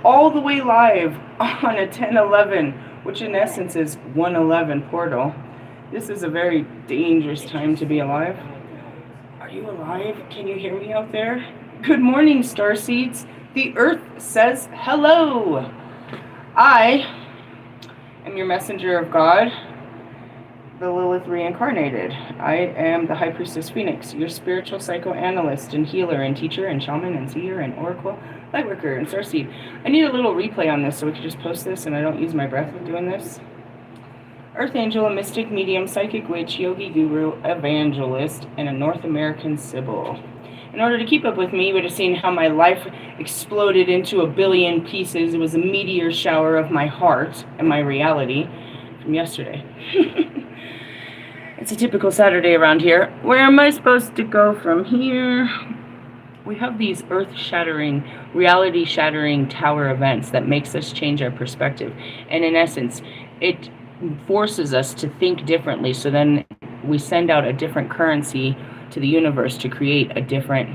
All the way live on a 1011, which in essence is 111 portal. This is a very dangerous time to be alive. Are you alive? Can you hear me out there? Good morning, Starseeds. The Earth says hello. I am your messenger of God, the Lilith reincarnated. I am the High Priestess Phoenix, your spiritual psychoanalyst and healer and teacher and shaman and seer and oracle, lightworker and starseed. I need a little replay on this so we can just post this and I don't use my breath with doing this. Earth angel, a mystic medium, psychic witch, yogi guru, evangelist, and a North American Sibyl. In order to keep up with me, you would have seen how my life exploded into a billion pieces. It was a meteor shower of my heart and my reality from yesterday. It's a typical Saturday around here. Where am I supposed to go from here? We have these earth-shattering, reality-shattering tower events that makes us change our perspective. And in essence, it forces us to think differently, so then we send out a different currency to the universe to create a different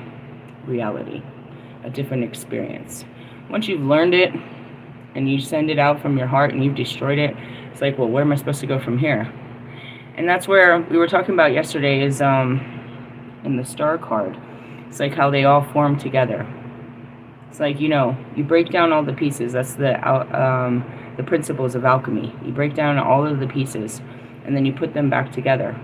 reality, a different experience. Once you've learned it and you send it out from your heart and you've destroyed it, it's like, well, where am I supposed to go from here? And that's where we were talking about yesterday is in the star card. It's like how they all form together. It's like, you know, you break down all the pieces. That's the principles of alchemy. You break down all of the pieces, and then you put them back together.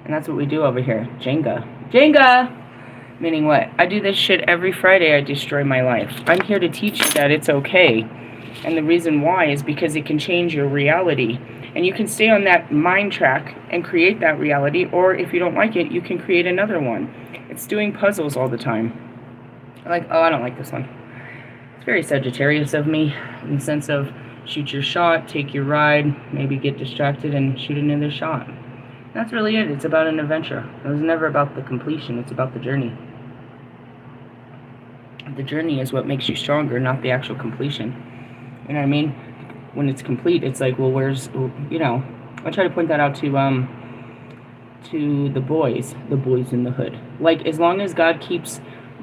And that's what we do over here. Jenga. Jenga! Meaning what? I do this shit every Friday. I destroy my life. I'm here to teach you that it's okay. And the reason why is because it can change your reality. And you can stay on that mind track and create that reality, or if you don't like it, you can create another one. It's doing puzzles all the time. Like, oh, I don't like this one. It's very Sagittarius of me, in the sense of shoot your shot, take your ride, maybe get distracted and shoot another shot. That's really it. It's about an adventure. It was never about the completion. It's about the journey. The journey is what makes you stronger, not the actual completion. You know what I mean? When it's complete, it's like, well, where's, you know, I try to point that out to the boys in the hood. Like, as long as God keeps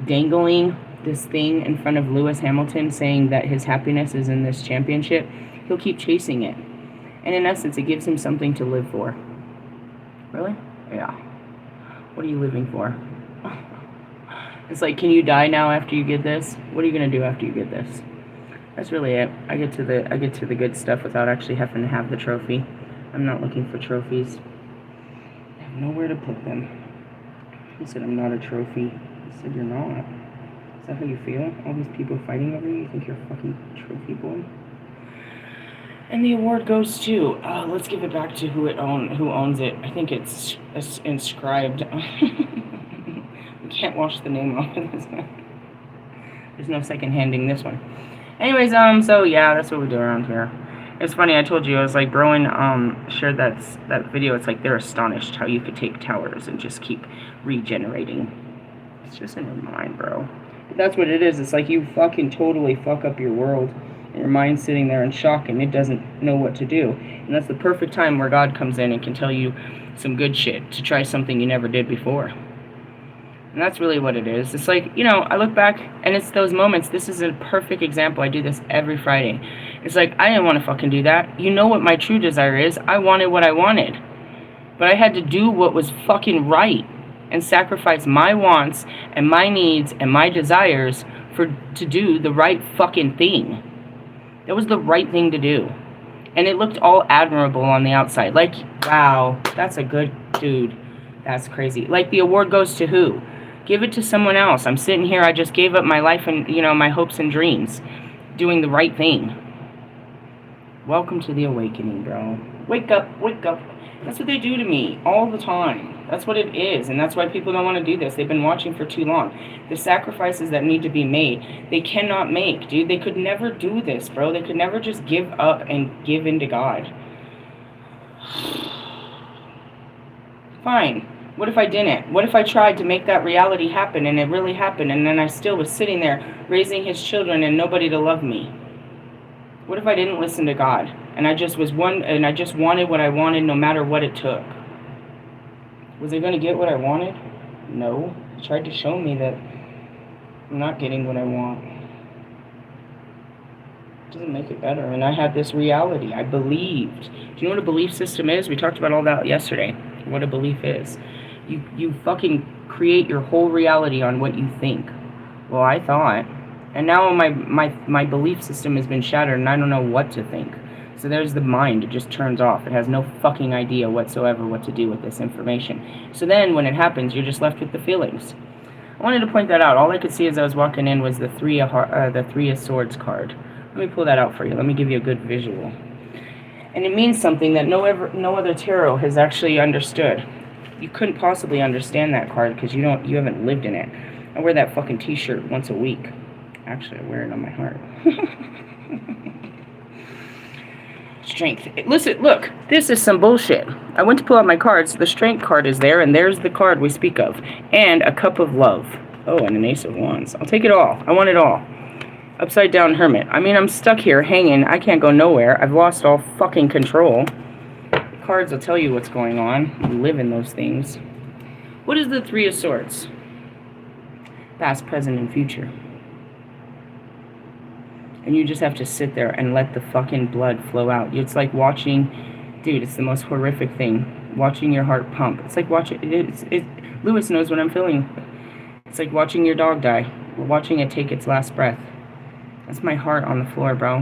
dangling this thing in front of Lewis Hamilton saying that his happiness is in this championship, he'll keep chasing it. And in essence, it gives him something to live for. Really? Yeah. What are you living for? It's like, can you die now after you get this? What are you going to do after you get this? That's really it. I get to the good stuff without actually having to have the trophy. I'm not looking for trophies. I have nowhere to put them. He said I'm not a trophy. I said you're not. Is that how you feel? All these people fighting over you? You think you're a fucking trophy boy? And the award goes to, let's give it back to who owns it. I think it's inscribed. We can't wash the name off of this one. There's no second handing this one. Anyways, so yeah, that's what we do around here. It's funny, I told you, I was like, Broen, shared that video. It's like they're astonished how you could take towers and just keep regenerating. It's just in your mind, bro. But that's what it is. It's like you fucking totally fuck up your world. And your mind's sitting there in shock and it doesn't know what to do. And that's the perfect time where God comes in and can tell you some good shit to try something you never did before. And that's really what it is. It's like, you know, I look back and it's those moments. This is a perfect example. I do this every Friday. It's like, I didn't want to fucking do that. You know what my true desire is. I wanted what I wanted. But I had to do what was fucking right and sacrifice my wants and my needs and my desires to do the right fucking thing. That was the right thing to do. And it looked all admirable on the outside. Like, wow, that's a good dude. That's crazy. Like, the award goes to who? Give it to someone else. I'm sitting here, I just gave up my life and, you know, my hopes and dreams. Doing the right thing. Welcome to the awakening, bro. Wake up, wake up. That's what they do to me all the time. That's what it is. And that's why people don't want to do this. They've been watching for too long. The sacrifices that need to be made, they cannot make, dude. They could never do this, bro. They could never just give up and give in to God. Fine. What if I didn't? What if I tried to make that reality happen and it really happened and then I still was sitting there raising his children and nobody to love me? What if I didn't listen to God and I just wanted what I wanted no matter what it took? Was I going to get what I wanted? No. He tried to show me that I'm not getting what I want. Doesn't make it better. And I had this reality. I believed. Do you know what a belief system is? We talked about all that yesterday. What a belief is. You fucking create your whole reality on what you think. Well, I thought. And now my belief system has been shattered and I don't know what to think. So there's the mind. It just turns off. It has no fucking idea whatsoever what to do with this information. So then when it happens, you're just left with the feelings. I wanted to point that out. All I could see as I was walking in was the Three of Swords card. Let me pull that out for you. Let me give you a good visual. And it means something that no other tarot has actually understood. You couldn't possibly understand that card because you haven't lived in it. I wear that fucking t-shirt once a week. Actually, I wear it on my heart. Strength. Listen, look, this is some bullshit. I went to pull out my cards. The strength card is there, and there's the card we speak of. And a cup of love. Oh, and an ace of wands. I'll take it all. I want it all. Upside down hermit. I mean, I'm stuck here hanging. I can't go nowhere. I've lost all fucking control. The cards will tell you what's going on. You live in those things. What is the Three of Swords? Past, present, and future. And you just have to sit there and let the fucking blood flow out. It's like watching, dude, it's the most horrific thing. Watching your heart pump. It's like watching, Lewis knows what I'm feeling. It's like watching your dog die. Watching it take its last breath. That's my heart on the floor, bro.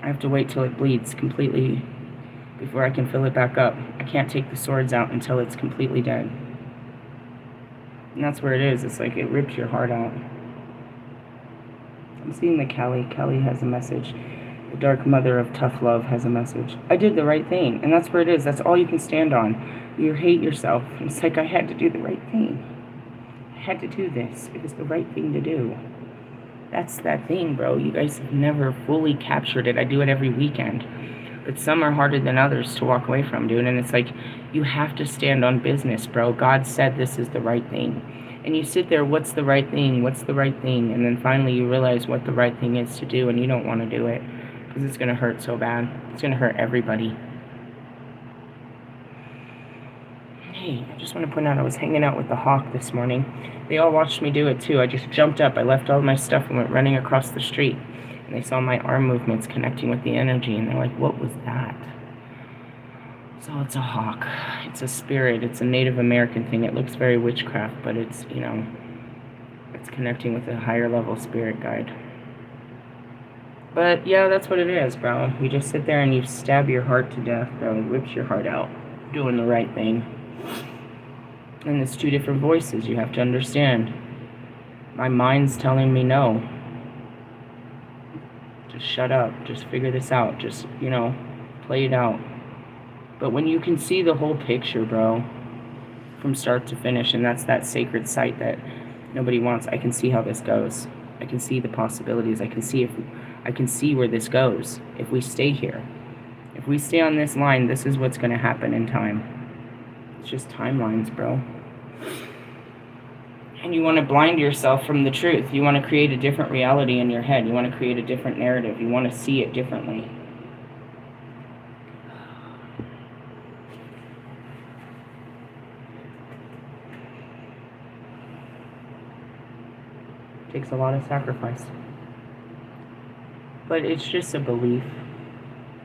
I have to wait till it bleeds completely before I can fill it back up. I can't take the swords out until it's completely dead. And that's where it is. It's like it rips your heart out. I'm seeing the Kelly. Kelly has a message. The Dark Mother of Tough Love has a message. I did the right thing. And that's where it is. That's all you can stand on. You hate yourself. It's like I had to do the right thing. I had to do this. It was the right thing to do. That's that thing, bro. You guys have never fully captured it. I do it every weekend. But some are harder than others to walk away from, dude. And it's like, you have to stand on business, bro. God said this is the right thing. And you sit there, what's the right thing? What's the right thing? And then finally you realize what the right thing is to do, and you don't want to do it. Because it's going to hurt so bad. It's going to hurt everybody. Hey, I just want to point out I was hanging out with the hawk this morning. They all watched me do it too. I just jumped up. I left all my stuff and went running across the street. And they saw my arm movements connecting with the energy. And they're like, what was that? So it's a hawk. It's a spirit. It's a Native American thing. It looks very witchcraft, but it's, you know, it's connecting with a higher level spirit guide. But yeah, that's what it is, bro. You just sit there and you stab your heart to death, bro. It rips your heart out. Doing the right thing. And it's two different voices you have to understand. My mind's telling me no. Just shut up. Just figure this out. Just, you know, play it out. But when you can see the whole picture, bro, from start to finish, and that's that sacred site that nobody wants, I can see how this goes. I can see the possibilities. I can see where this goes if we stay here. If we stay on this line, this is what's going to happen in time. It's just timelines, bro. And you want to blind yourself from the truth. You want to create a different reality in your head. You want to create a different narrative. You want to see it differently. It takes a lot of sacrifice. But it's just a belief.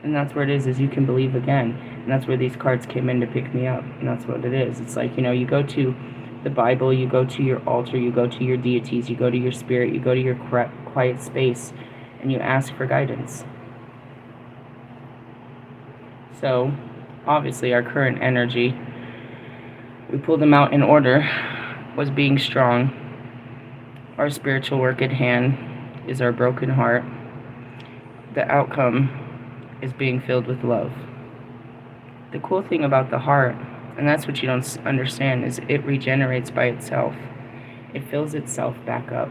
And that's where it is you can believe again. And that's where these cards came in to pick me up. And that's what it is. It's like, you know, you go to the Bible, you go to your altar, you go to your deities, you go to your spirit, you go to your quiet space, and you ask for guidance. So, obviously, our current energy, we pulled them out in order, was being strong. Our spiritual work at hand is our broken heart. The outcome is being filled with love. The cool thing about the heart, and that's what you don't understand, is it regenerates by itself. It fills itself back up.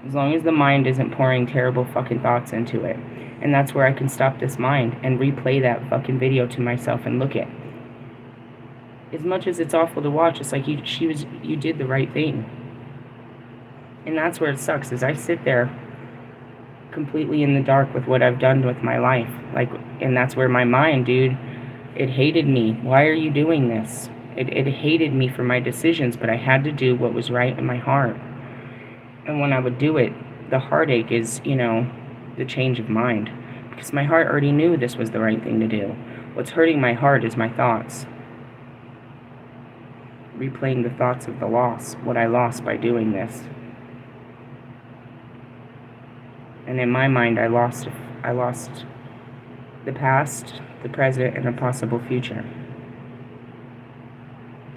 As long as the mind isn't pouring terrible fucking thoughts into it. And that's where I can stop this mind and replay that fucking video to myself and look at. As much as it's awful to watch, it's like you did the right thing. And that's where it sucks, is I sit there completely in the dark with what I've done with my life. And that's where my mind, dude, it hated me. Why are you doing this? It hated me for my decisions, but I had to do what was right in my heart. And when I would do it, the heartache is, you know, the change of mind. Because my heart already knew this was the right thing to do. What's hurting my heart is my thoughts. Replaying the thoughts of the loss, what I lost by doing this. And in my mind, I lost the past, the present, and a possible future.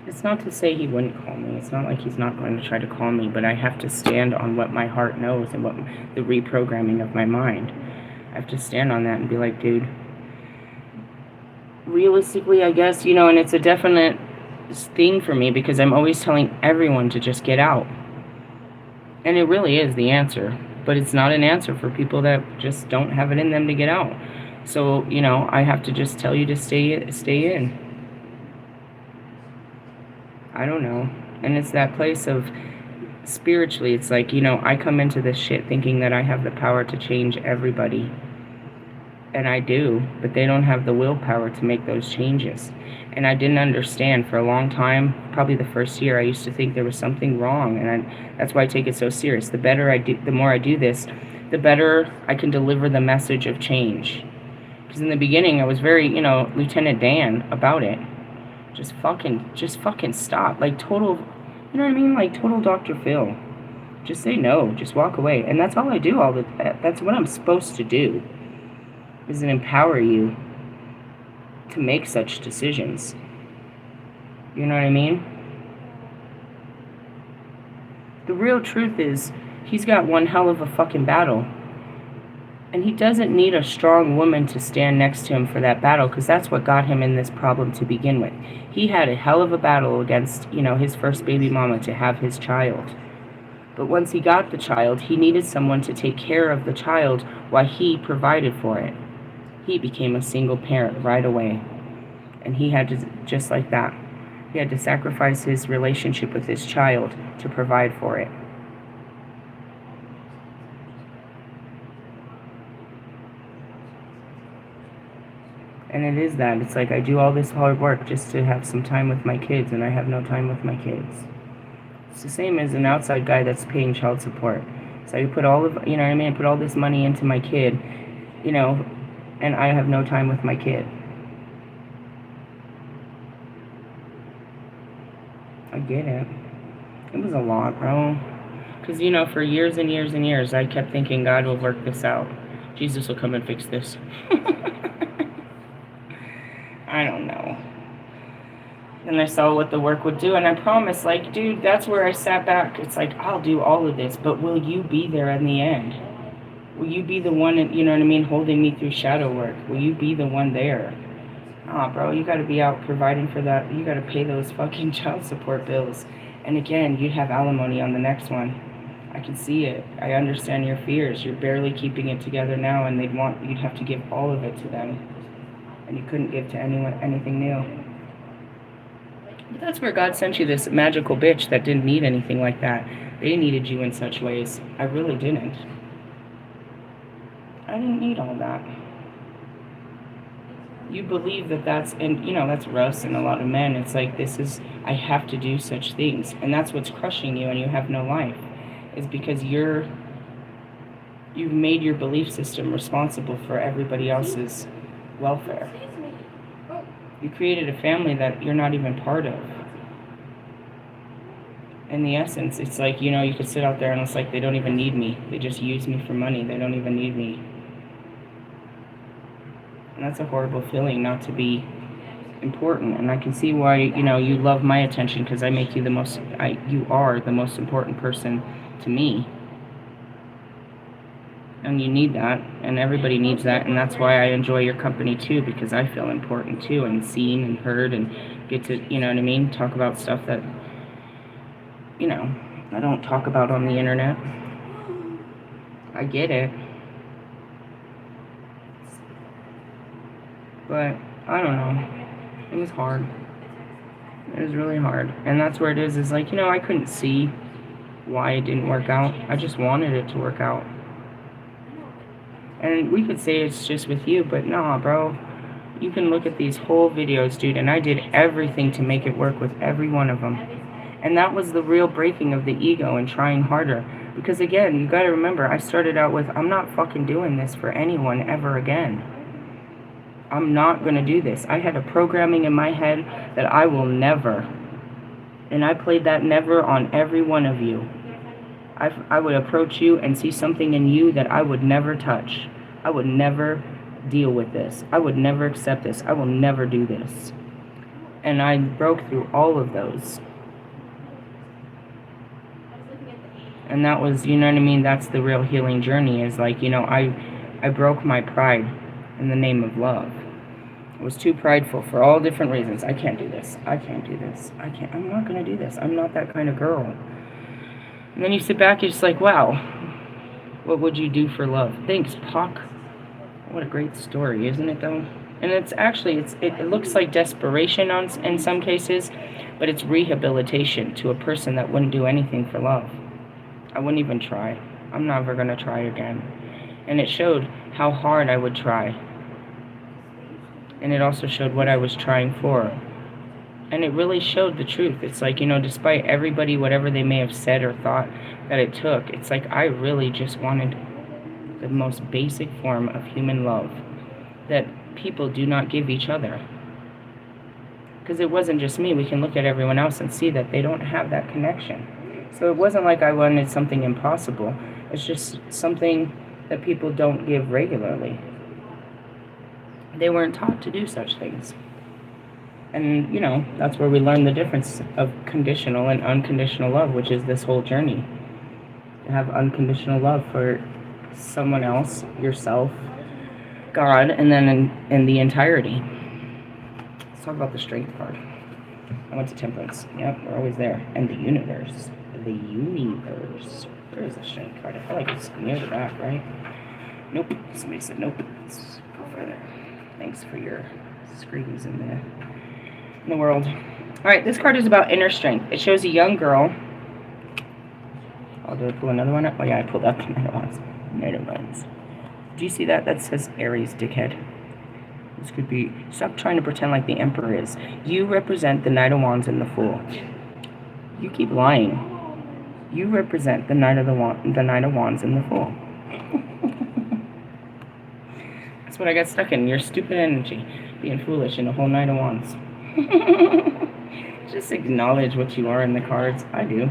It's not to say he wouldn't call me. It's not like he's not going to try to call me, but I have to stand on what my heart knows and what the reprogramming of my mind. I have to stand on that and be like, dude, realistically, I guess, and it's a definite thing for me because I'm always telling everyone to just get out. And it really is the answer, but it's not an answer for people that just don't have it in them to get out. So, I have to just tell you to stay in. I don't know. And it's that place of spiritually, it's like, I come into this shit thinking that I have the power to change everybody. And I do, but they don't have the willpower to make those changes. And I didn't understand for a long time, probably the first year, I used to think there was something wrong. And that's why I take it so serious. The more I do this, the better I can deliver the message of change. Because in the beginning, I was very, Lieutenant Dan about it. Just fucking stop. Like total, you know what I mean? Like total Dr. Phil. Just say no. Just walk away. And that's all I do. That's what I'm supposed to do. Is it empower you to make such decisions. You know what I mean? The real truth is, he's got one hell of a fucking battle. And he doesn't need a strong woman to stand next to him for that battle, because that's what got him in this problem to begin with. He had a hell of a battle against, his first baby mama to have his child. But once he got the child, he needed someone to take care of the child while he provided for it. He became a single parent right away. And he had to, just like that, he had to sacrifice his relationship with his child to provide for it. And it is that. It's like I do all this hard work just to have some time with my kids, and I have no time with my kids. It's the same as an outside guy that's paying child support. So I put all of, I put all this money into my kid, and I have no time with my kid. I get it. It was a lot, bro. Because, for years and years and years, I kept thinking God will work this out. Jesus will come and fix this. I don't know. And I saw what the work would do, and I promised, dude, that's where I sat back. It's like, I'll do all of this, but will you be there in the end? Will you be the one, holding me through shadow work? Will you be the one there? Bro, you gotta be out providing for that. You gotta pay those fucking child support bills. And again, you'd have alimony on the next one. I can see it. I understand your fears. You're barely keeping it together now, and you'd have to give all of it to them. And you couldn't give to anyone anything new. But that's where God sent you this magical bitch that didn't need anything like that. They needed you in such ways. I really didn't. I didn't need all that. You believe that's Russ and a lot of men. It's like, I have to do such things. And that's what's crushing you, and you have no life. Is because you've made your belief system responsible for everybody else's welfare. You created a family that you're not even part of. In the essence, it's like, you could sit out there and it's like they don't even need me. They just use me for money. They don't even need me. And that's a horrible feeling, not to be important. And I can see why, you love my attention, because I make you you are the most important person to me. And you need that, and everybody needs that, and that's why I enjoy your company too, because I feel important too, and seen and heard, and get to, talk about stuff that, I don't talk about on the internet. I get it. But, I don't know. It was hard. It was really hard. And that's where it is like, I couldn't see why it didn't work out. I just wanted it to work out. And we could say it's just with you, but nah, bro. You can look at these whole videos, dude, and I did everything to make it work with every one of them. And that was the real breaking of the ego and trying harder. Because again, you got to remember, I started out with, I'm not fucking doing this for anyone ever again. I'm not going to do this. I had a programming in my head that I will never. And I played that never on every one of you. I would approach you and see something in you that I would never touch. I would never deal with this. I would never accept this. I will never do this. And I broke through all of those. And that was, you know what I mean? That's the real healing journey, is like, you know, I broke my pride in the name of love. I was too prideful for all different reasons. I can't do this. I can't do this. I'm not going to do this. I'm not that kind of girl. And then you sit back, you're just like, wow, what would you do for love? Thanks, Puck. What a great story, isn't it, though? And it's actually, it looks like desperation in some cases, but it's rehabilitation to a person that wouldn't do anything for love. I wouldn't even try. I'm never going to try again. And it showed how hard I would try. And it also showed what I was trying for. And it really showed the truth. It's like, you know, despite everybody, whatever they may have said or thought that it took, it's like I really just wanted the most basic form of human love that people do not give each other. Because it wasn't just me. We can look at everyone else and see that they don't have that connection. So it wasn't like I wanted something impossible. It's just something that people don't give regularly. They weren't taught to do such things. And, you know, that's where we learn the difference of conditional and unconditional love, which is this whole journey. To have unconditional love for someone else, yourself, God, and then in the entirety. Let's talk about the strength card. I went to temperance. Yep, we're always there. And the universe. The universe. Where is the strength card? I feel like it's near the back, right? Nope. Somebody said nope. Let's go further. Thanks for your screams in the world. Alright, this card is about inner strength. It shows a young girl. Oh, did I pull another one up? Oh yeah, I pulled up the Knight of Wands. Do you see that? That says Aries, dickhead. This could be... Stop trying to pretend like the Emperor is. You represent the Knight of Wands and the Fool. You keep lying. You represent the Knight of Wands and the Fool. That's what I got stuck in. Your stupid energy. Being foolish in the whole Knight of Wands. Just acknowledge what you are in the cards. I do.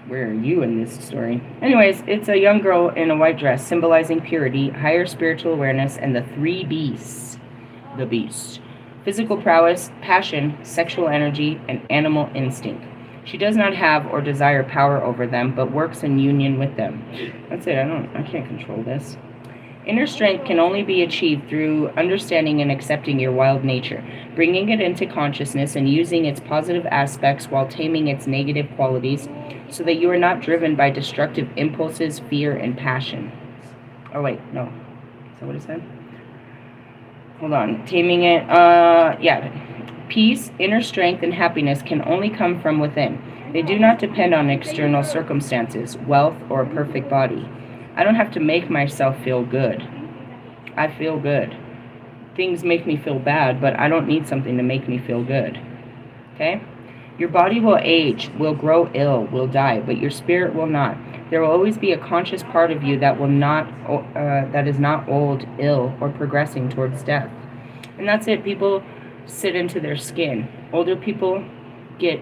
Where are you in this story? Anyways, it's a young girl in a white dress symbolizing purity, higher spiritual awareness, and the three beasts. The beast. Physical prowess, passion, sexual energy, and animal instinct. She does not have or desire power over them, but works in union with them. That's it. I can't control this. Inner strength can only be achieved through understanding and accepting your wild nature, bringing it into consciousness and using its positive aspects while taming its negative qualities, so that you are not driven by destructive impulses, fear, and passion. Oh wait, no. Is that what it said? Hold on. Taming it. Yeah. Peace, inner strength, and happiness can only come from within. They do not depend on external circumstances, wealth, or a perfect body. I don't have to make myself feel good. I feel good. Things make me feel bad, but I don't need something to make me feel good. Okay? Your body will age, will grow ill, will die, but your spirit will not. There will always be a conscious part of you that will not, that is not old, ill, or progressing towards death. And that's it. People sit into their skin. Older people get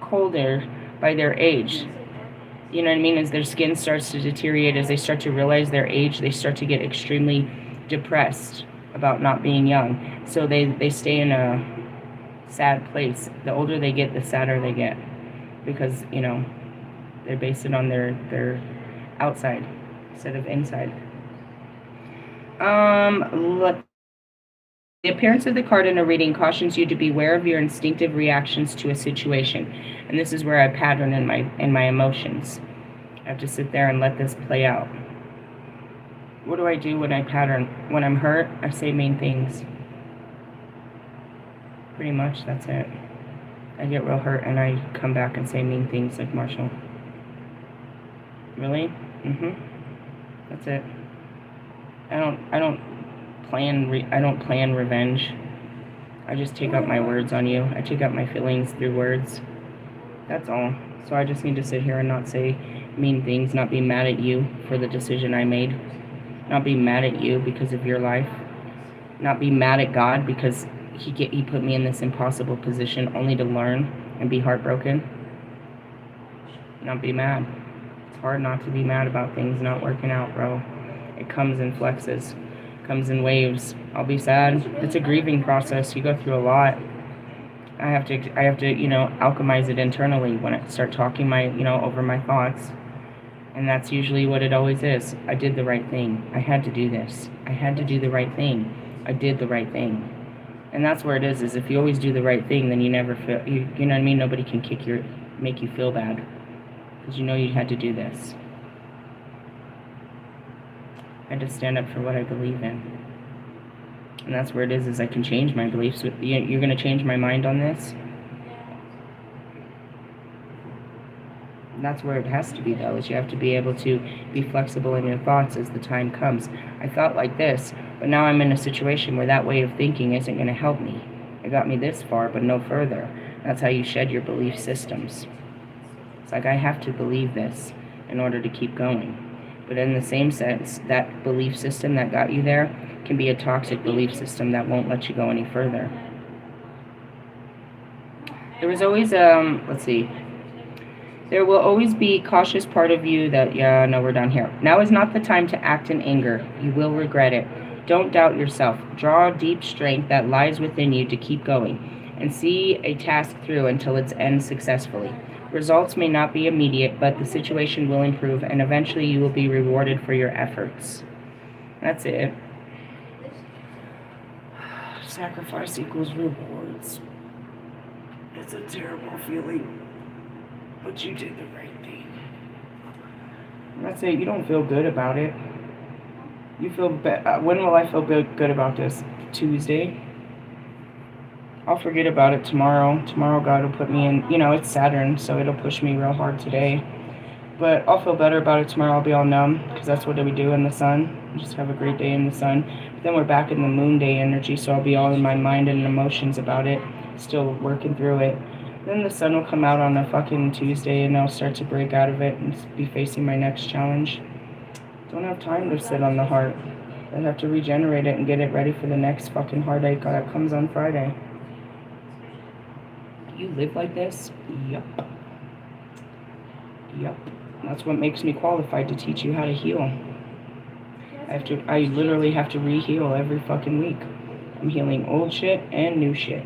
colder by their age. You know what I mean? As their skin starts to deteriorate, as they start to realize their age, they start to get extremely depressed about not being young. So they stay in a sad place. The older they get, the sadder they get. Because, you know, they're based it on their outside instead of inside. The appearance of the card in a reading cautions you to beware of your instinctive reactions to a situation. And this is where I pattern in my emotions. I have to sit there and let this play out. What do I do when I pattern? When I'm hurt, I say mean things. Pretty much, that's it. I get real hurt and I come back and say mean things like Marshall. Really? That's it. I don't plan revenge. I just take out my words on you. I take out my feelings through words. That's all. So I just need to sit here and not say mean things, not be mad at you for the decision I made, not be mad at you because of your life, not be mad at God because he put me in this impossible position only to learn and be heartbroken. Not be mad. It's hard not to be mad about things not working out, bro. It comes in flexes, comes in waves. I'll be sad. It's a grieving process. You go through a lot. I have to, alchemize it internally when I start talking over my thoughts. And that's usually what it always is. I did the right thing. I had to do this. I had to do the right thing. I did the right thing. And that's where it is if you always do the right thing, then you never feel, you know what I mean? Nobody can make you feel bad. Because you know you had to do this. I had to stand up for what I believe in. And that's where it is I can change my beliefs. You're going to change my mind on this? And that's where it has to be, though, is you have to be able to be flexible in your thoughts as the time comes. I thought like this, but now I'm in a situation where that way of thinking isn't going to help me. It got me this far, but no further. That's how you shed your belief systems. It's like I have to believe this in order to keep going. But in the same sense, that belief system that got you there can be a toxic belief system that won't let you go any further. There was always, there will always be a cautious part of you that, we're down here. Now is not the time to act in anger. You will regret it. Don't doubt yourself. Draw deep strength that lies within you to keep going and see a task through until its end successfully. Results may not be immediate, but the situation will improve, and eventually you will be rewarded for your efforts. That's it. Sacrifice equals rewards. It's a terrible feeling, but you did the right thing. That's it. You don't feel good about it. You feel when will I feel good about this? Tuesday? I'll forget about it tomorrow. Tomorrow God will put me in, it's Saturn, so it'll push me real hard today. But I'll feel better about it tomorrow. I'll be all numb, because that's what we do in the sun. Just have a great day in the sun. But then we're back in the moon day energy, so I'll be all in my mind and emotions about it, still working through it. Then the sun will come out on a fucking Tuesday, and I'll start to break out of it and be facing my next challenge. Don't have time to sit on the heart. I have to regenerate it and get it ready for the next fucking heartache that comes on Friday. You live like this? Yup. That's what makes me qualified to teach you how to heal. I literally have to re-heal every fucking week. I'm healing old shit and new shit.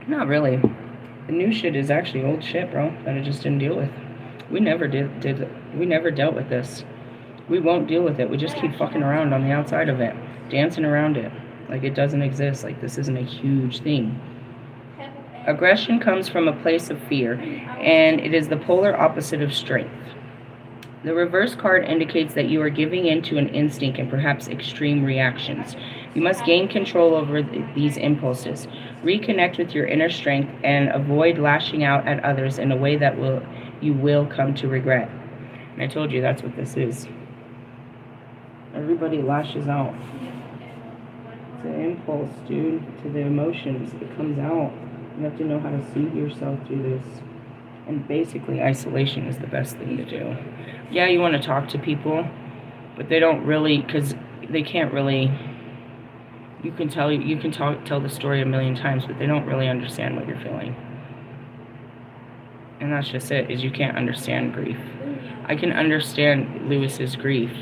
Not really. The new shit is actually old shit, bro, that I just didn't deal with. We never we never dealt with this. We won't deal with it. We just keep fucking around on the outside of it, dancing around it like it doesn't exist, like this isn't a huge thing. Aggression comes from a place of fear, and it is the polar opposite of strength. The reverse card indicates that you are giving in to an instinct and perhaps extreme reactions. You must gain control over these impulses. Reconnect with your inner strength and avoid lashing out at others in a way that you will come to regret. And I told you that's what this is. Everybody lashes out. It's an impulse, dude, to the emotions. It comes out. You have to know how to soothe yourself through this. And basically, isolation is the best thing to do. Yeah, you want to talk to people, but they don't really, because they can't really, you can tell the story a million times, but they don't really understand what you're feeling. And that's just it, is you can't understand grief. I can understand Lewis's grief,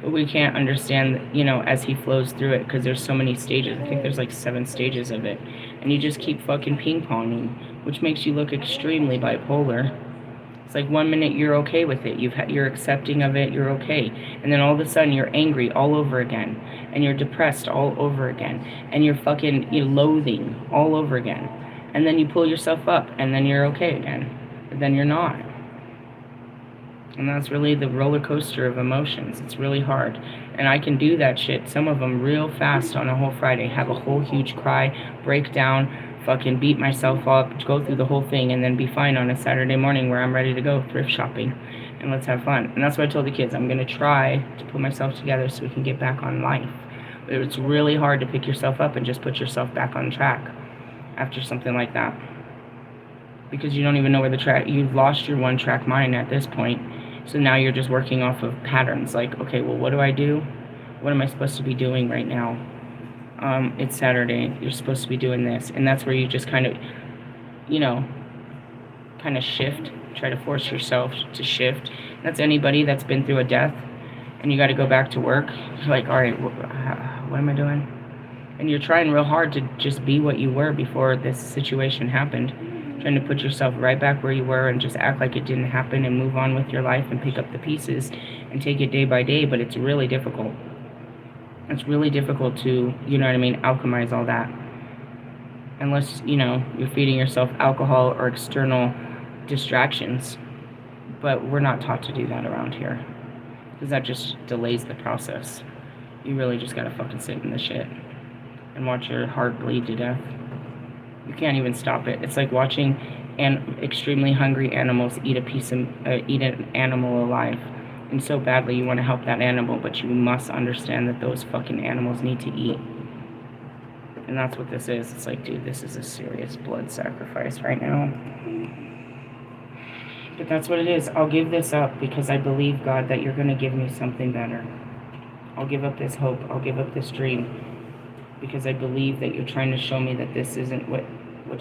but we can't understand, as he flows through it, because there's so many stages. I think there's like 7 stages of it. And you just keep fucking ping-ponging, which makes you look extremely bipolar. It's like 1 minute you're okay with it, you're accepting of it, you're okay. And then all of a sudden you're angry all over again. And you're depressed all over again. And you're loathing all over again. And then you pull yourself up, and then you're okay again. But then you're not. And that's really the roller coaster of emotions. It's really hard. And I can do that shit, some of them real fast on a whole Friday. Have a whole huge cry, break down, fucking beat myself up, go through the whole thing, and then be fine on a Saturday morning where I'm ready to go thrift shopping. And let's have fun. And that's what I told the kids. I'm going to try to put myself together so we can get back on life. But it's really hard to pick yourself up and just put yourself back on track after something like that. because you don't even know where the track, you've lost your one-track mind at this point. So now you're just working off of patterns. Like, okay, well, what do I do? What am I supposed to be doing right now? It's Saturday. You're supposed to be doing this. And that's where you just kind of, you know, kind of shift, try to force yourself to shift. That's anybody that's been through a death and you got to go back to work. You're like, all right, what am I doing? And you're trying real hard to just be what you were before this situation happened. Trying to put yourself right back where you were and just act like it didn't happen and move on with your life and pick up the pieces and take it day by day. But it's really difficult. It's really difficult to, you know what I mean, alchemize all that. Unless, you know, you're feeding yourself alcohol or external distractions. But we're not taught to do that around here. Because that just delays the process. You really just gotta fucking sit in the shit and watch your heart bleed to death. You can't even stop it. It's like watching extremely hungry animals eat an animal alive. And so badly you want to help that animal, but you must understand that those fucking animals need to eat. And that's what this is. It's like, dude, this is a serious blood sacrifice right now. But that's what it is. I'll give this up because I believe, God, that you're going to give me something better. I'll give up this hope. I'll give up this dream. Because I believe that you're trying to show me that this isn't what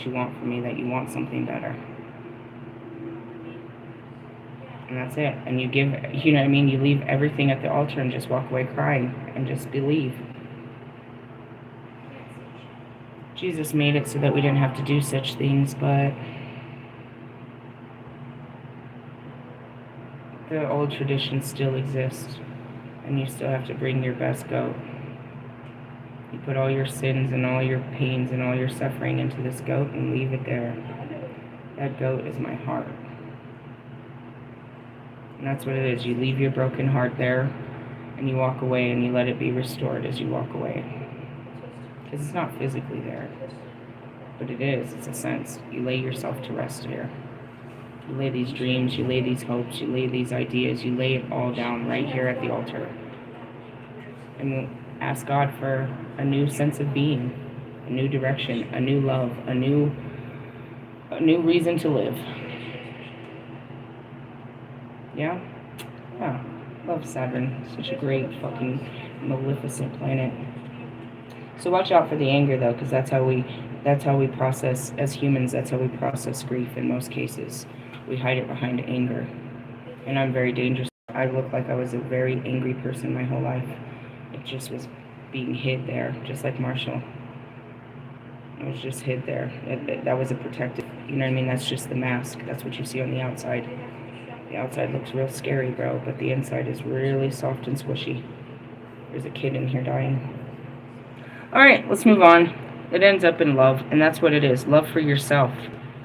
you want from me, that you want something better. And that's it. And you give, you know what I mean? You leave everything at the altar and just walk away crying and just believe. Jesus made it so that we didn't have to do such things, but the old traditions still exist. And you still have to bring your best goat. You put all your sins and all your pains and all your suffering into this goat and leave it there. That goat is my heart. And that's what it is. You leave your broken heart there and you walk away and you let it be restored as you walk away. Because it's not physically there. But it is. It's a sense. You lay yourself to rest here. You lay these dreams, you lay these hopes, you lay these ideas, you lay it all down right here at the altar. And we'll ask God for a new sense of being, a new direction, a new love, a new reason to live. Yeah? Yeah. Love Saturn. Such a great fucking maleficent planet. So watch out for the anger though, because that's how we process, as humans, that's how we process grief in most cases. We hide it behind anger. And I'm very dangerous. I looked like I was a very angry person my whole life. It just was being hid there, just like Marshall. It was just hid there. That was a protective, you know what I mean? That's just the mask. That's what you see on the outside. The outside looks real scary, bro, but the inside is really soft and squishy. There's a kid in here dying. Alright, let's move on. It ends up in love, and that's what it is. Love for yourself.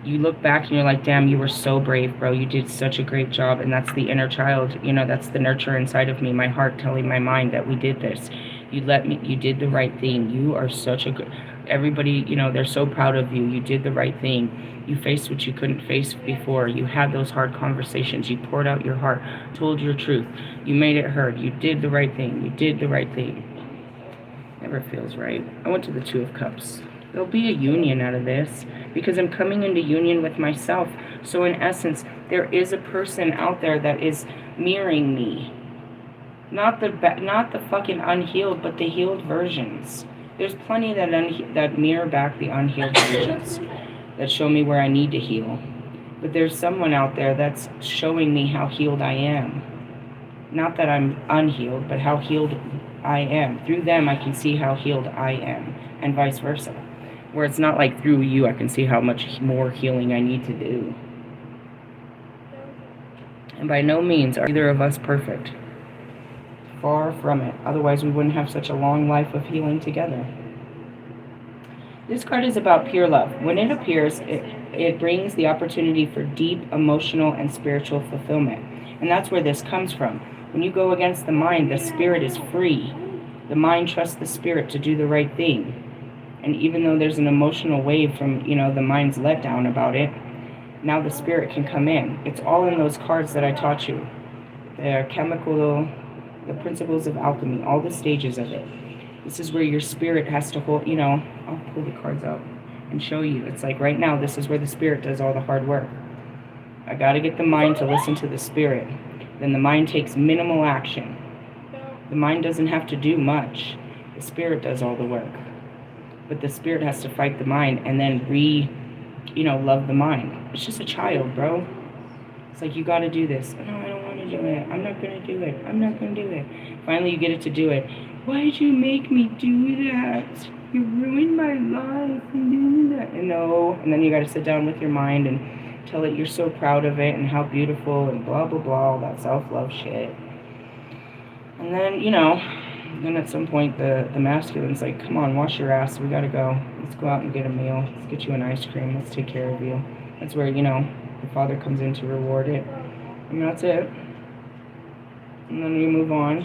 You look back and you're like, damn, you were so brave, bro. You did such a great job. And that's the inner child. You know, that's the nurture inside of me, my heart telling my mind that we did this. You did the right thing. You are such a good, everybody, you know, they're so proud of you. You did the right thing. You faced what you couldn't face before. You had those hard conversations. You poured out your heart, told your truth. You made it heard. You did the right thing. You did the right thing. Never feels right. I went to the Two of Cups. There'll be a union out of this because I'm coming into union with myself. So in essence, there is a person out there that is mirroring me. Not the fucking unhealed, but the healed versions. There's plenty that mirror back the unhealed versions that show me where I need to heal. But there's someone out there that's showing me how healed I am. Not that I'm unhealed, but how healed I am. Through them, I can see how healed I am, and vice versa. Where it's not like through you, I can see how much more healing I need to do. And by no means are either of us perfect. Far from it. Otherwise, we wouldn't have such a long life of healing together. This card is about pure love. When it appears, it brings the opportunity for deep emotional and spiritual fulfillment. And that's where this comes from. When you go against the mind, the spirit is free. The mind trusts the spirit to do the right thing. And even though there's an emotional wave from, you know, the mind's letdown about it, now the spirit can come in. It's all in those cards that I taught you. The chemical, the principles of alchemy, all the stages of it. This is where your spirit has to hold, you know, I'll pull the cards out. and show you. It's like right now, this is where the spirit does all the hard work. I got to get the mind to listen to the spirit. Then the mind takes minimal action. The mind doesn't have to do much. The spirit does all the work. But the spirit has to fight the mind and then love the mind. It's just a child, bro. It's like, you got to do this. No, I don't want to do it. I'm not going to do it. I'm not going to do it. Finally, you get it to do it. Why did you make me do that? You ruined my life and doing that. And no. And then you got to sit down with your mind and tell it you're so proud of it and how beautiful and blah, blah, blah, all that self-love shit. And then, then at some point the masculine's like, come on, wash your ass. We got to go. Let's go out and get a meal. Let's get you an ice cream. Let's take care of you. That's where, the father comes in to reward it. And that's it. And then we move on.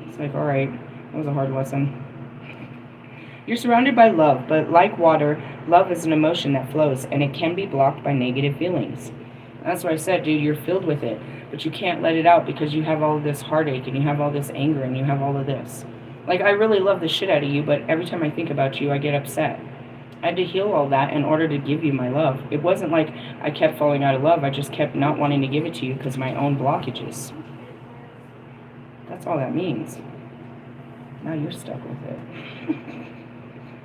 It's like, all right, that was a hard lesson. You're surrounded by love, but like water, love is an emotion that flows, and it can be blocked by negative feelings. That's what I said, dude, you're filled with it, but you can't let it out because you have all of this heartache, and you have all this anger, and you have all of this. Like, I really love the shit out of you, but every time I think about you, I get upset. I had to heal all that in order to give you my love. It wasn't like I kept falling out of love, I just kept not wanting to give it to you because of my own blockages. That's all that means. Now you're stuck with it.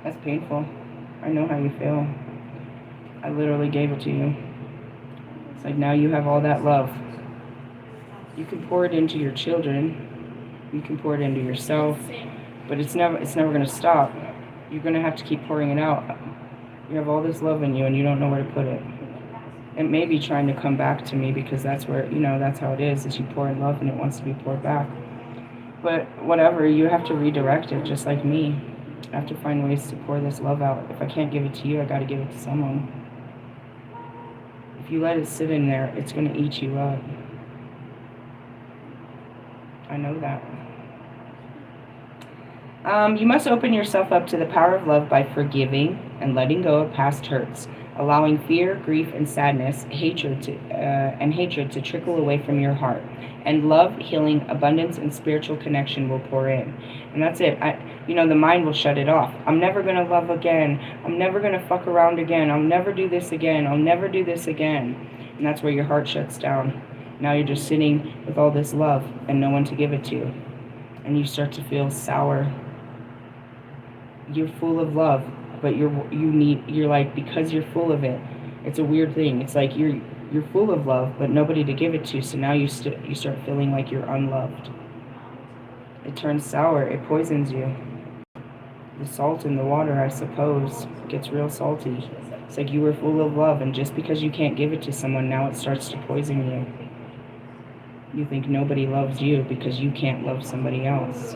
That's painful. I know how you feel. I literally gave it to you. It's like, now you have all that love. You can pour it into your children. You can pour it into yourself. But it's never going to stop. You're going to have to keep pouring it out. You have all this love in you and you don't know where to put it. It may be trying to come back to me because that's where, that's how it is you pour in love and it wants to be poured back. But whatever, you have to redirect it just like me. I have to find ways to pour this love out. If I can't give it to you, I got to give it to someone. If you let it sit in there, it's going to eat you up. I know that. You must open yourself up to the power of love by forgiving and letting go of past hurts, allowing fear, grief, and sadness, hatred to trickle away from your heart. And love, healing, abundance, and spiritual connection will pour in. And that's it. The mind will shut it off. I'm never going to love again. I'm never going to fuck around again. I'll never do this again. I'll never do this again. And that's where your heart shuts down. Now you're just sitting with all this love and no one to give it to. And you start to feel sour. You're full of love, but you're like, because you're full of it, it's a weird thing. It's like you're full of love, but nobody to give it to, so now you start feeling like you're unloved. It turns sour, it poisons you. The salt in the water, I suppose, gets real salty. It's like you were full of love, and just because you can't give it to someone, now it starts to poison you. You think nobody loves you because you can't love somebody else.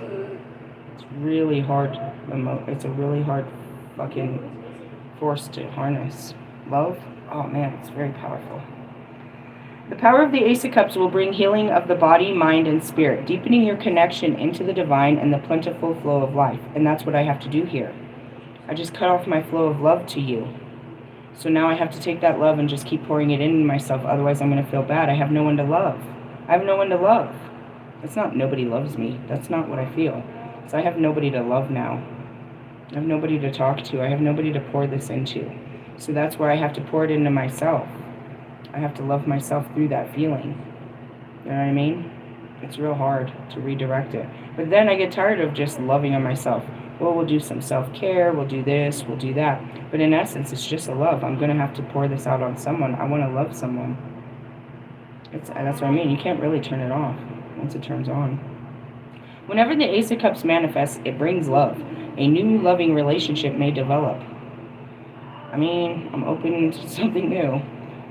It's really hard. It's a really hard fucking force to harness. Love? Oh man, it's very powerful. The power of the Ace of Cups will bring healing of the body, mind, and spirit, deepening your connection into the divine and the plentiful flow of life. And that's what I have to do here. I just cut off my flow of love to you. So now I have to take that love and just keep pouring it into myself. Otherwise, I'm going to feel bad. I have no one to love. I have no one to love. It's not nobody loves me. That's not what I feel. So I have nobody to love now. I have nobody to talk to. I have nobody to pour this into. So that's where I have to pour it into myself. I have to love myself through that feeling. You know what I mean? It's real hard to redirect it. But then I get tired of just loving on myself. Well, we'll do some self-care, we'll do this, we'll do that. But in essence, it's just a love. I'm going to have to pour this out on someone. I want to love someone. That's what I mean. You can't really turn it off once it turns on. Whenever the Ace of Cups manifests, it brings love. A new loving relationship may develop. I mean, I'm open to something new.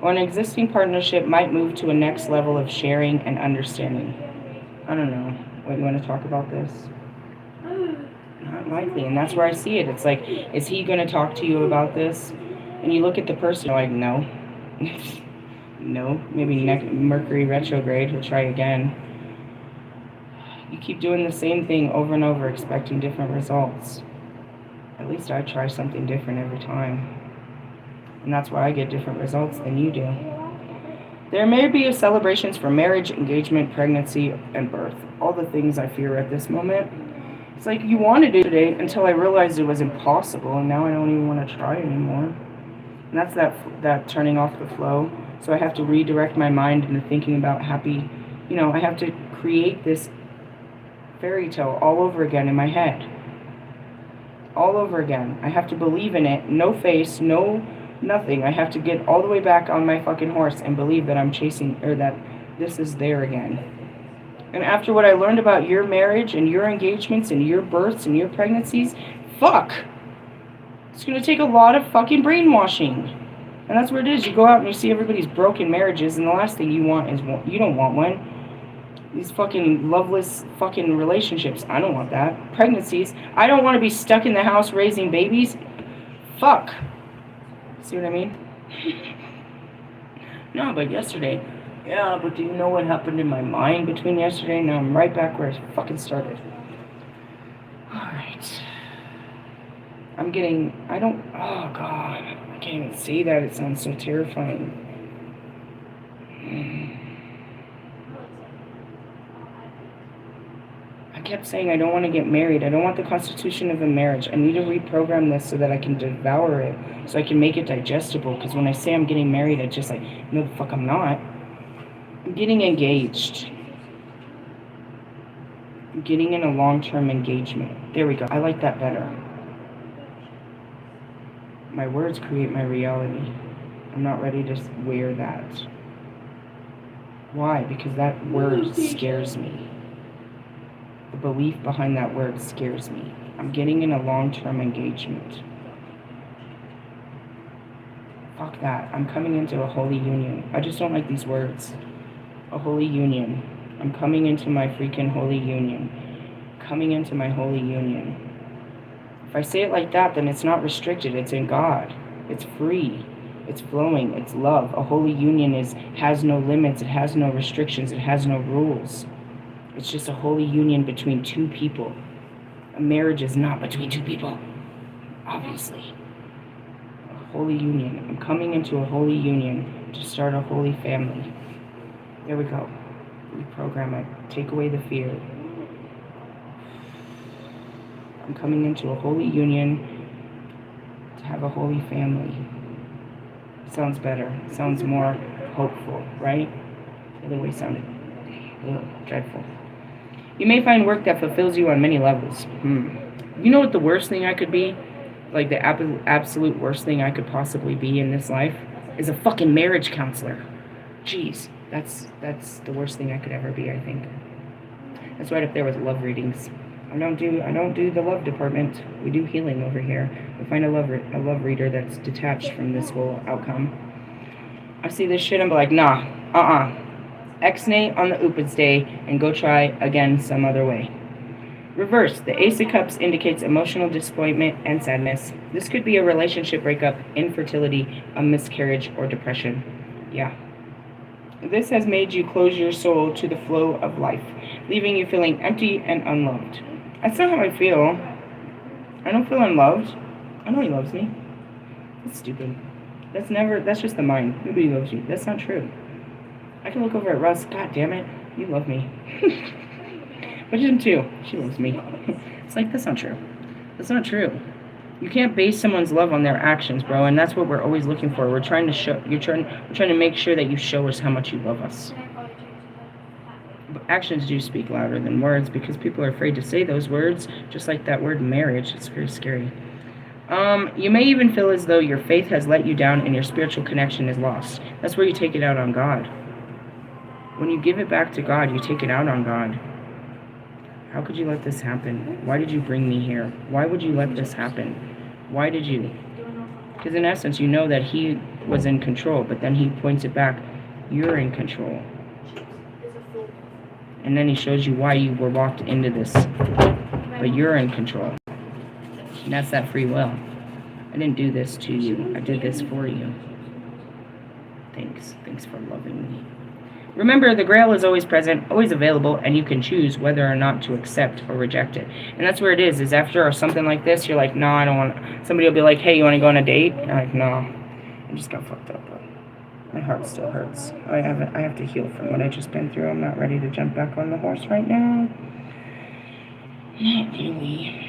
Or an existing partnership might move to a next level of sharing and understanding. I don't know. What, you want to talk about this? Not likely. And that's where I see it. It's like, is he going to talk to you about this? And you look at the person, you're like, no. No. Maybe Mercury retrograde, he'll try again. You keep doing the same thing over and over, expecting different results. At least I try something different every time. And that's why I get different results than you do. There may be celebrations for marriage, engagement, pregnancy, and birth. All the things I fear at this moment. It's like you wanted it today until I realized it was impossible, and now I don't even want to try anymore. And that's that turning off the flow. So I have to redirect my mind into thinking about happy, I have to create this fairy tale all over again in my head. All over again. I have to believe in it. No face, no nothing. I have to get all the way back on my fucking horse and believe that I'm chasing, or that this is there again. And after what I learned about your marriage and your engagements and your births and your pregnancies, fuck. It's going to take a lot of fucking brainwashing. And that's what it is. You go out and you see everybody's broken marriages, and the last thing you want is you don't want one. These fucking loveless fucking relationships. I don't want that. Pregnancies. I don't want to be stuck in the house raising babies. Fuck. See what I mean? No, but yesterday. Yeah, but do you know what happened in my mind between yesterday and now? I'm right back where I fucking started. Alright. Oh God. I can't even say that. It sounds so terrifying. I kept saying I don't want to get married. I don't want the constitution of a marriage. I need to reprogram this so that I can devour it, so I can make it digestible. Because when I say I'm getting married, I just like, no, the fuck I'm not. I'm getting engaged. I'm getting in a long-term engagement. There we go. I like that better. My words create my reality. I'm not ready to wear that. Why? Because that word scares me. The belief behind that word scares me. I'm getting in a long-term engagement. Fuck that. I'm coming into a holy union. I just don't like these words. A holy union. I'm coming into my freaking holy union. Coming into my holy union. If I say it like that, then it's not restricted. It's in God. It's free. It's flowing. It's love. A holy union has no limits. It has no restrictions. It has no rules. It's just a holy union between two people. A marriage is not between two people. Obviously. A holy union. I'm coming into a holy union to start a holy family. There we go. Reprogram it. Take away the fear. I'm coming into a holy union to have a holy family. Sounds better. Sounds more hopeful, right? The other way sounded dreadful. You may find work that fulfills you on many levels. You know what the worst thing I could be? Like the absolute worst thing I could possibly be in this life? Is a fucking marriage counselor. Jeez, that's the worst thing I could ever be, I think. That's right up there with love readings. I don't do the love department. We do healing over here. We find a love reader that's detached from this whole outcome. I see this shit, I'm like, nah, X-nay on the Upids day and go try again some other way. Reverse, the Ace of Cups indicates emotional disappointment and sadness. This could be a relationship breakup, infertility, a miscarriage, or depression. Yeah. This has made you close your soul to the flow of life, leaving you feeling empty and unloved. That's not how I feel. I don't feel unloved. I know he loves me. That's stupid. That's just the mind. Nobody loves you. That's not true. I can look over at Russ. God damn it. You love me. But him too. She loves me. It's like, that's not true. That's not true. You can't base someone's love on their actions, bro, and that's what we're always looking for. We're trying to make sure that you show us how much you love us. But actions do speak louder than words because people are afraid to say those words, just like that word marriage. It's very scary. You may even feel as though your faith has let you down and your spiritual connection is lost. That's where you take it out on God. When you give it back to God, you take it out on God. How could you let this happen? Why did you bring me here? Why would you let this happen? Why did you? Because in essence, you know that he was in control, but then he points it back. You're in control. And then he shows you why you were walked into this. But you're in control. And that's that free will. I didn't do this to you. I did this for you. Thanks. Thanks for loving me. Remember, the Grail is always present, always available, and you can choose whether or not to accept or reject it. And that's where it is after something like this, you're like, no, I don't want to. Somebody will be like, hey, you want to go on a date? And I'm like, no. I just got fucked up. My heart still hurts. I have to heal from what I just been through. I'm not ready to jump back on the horse right now. Not really.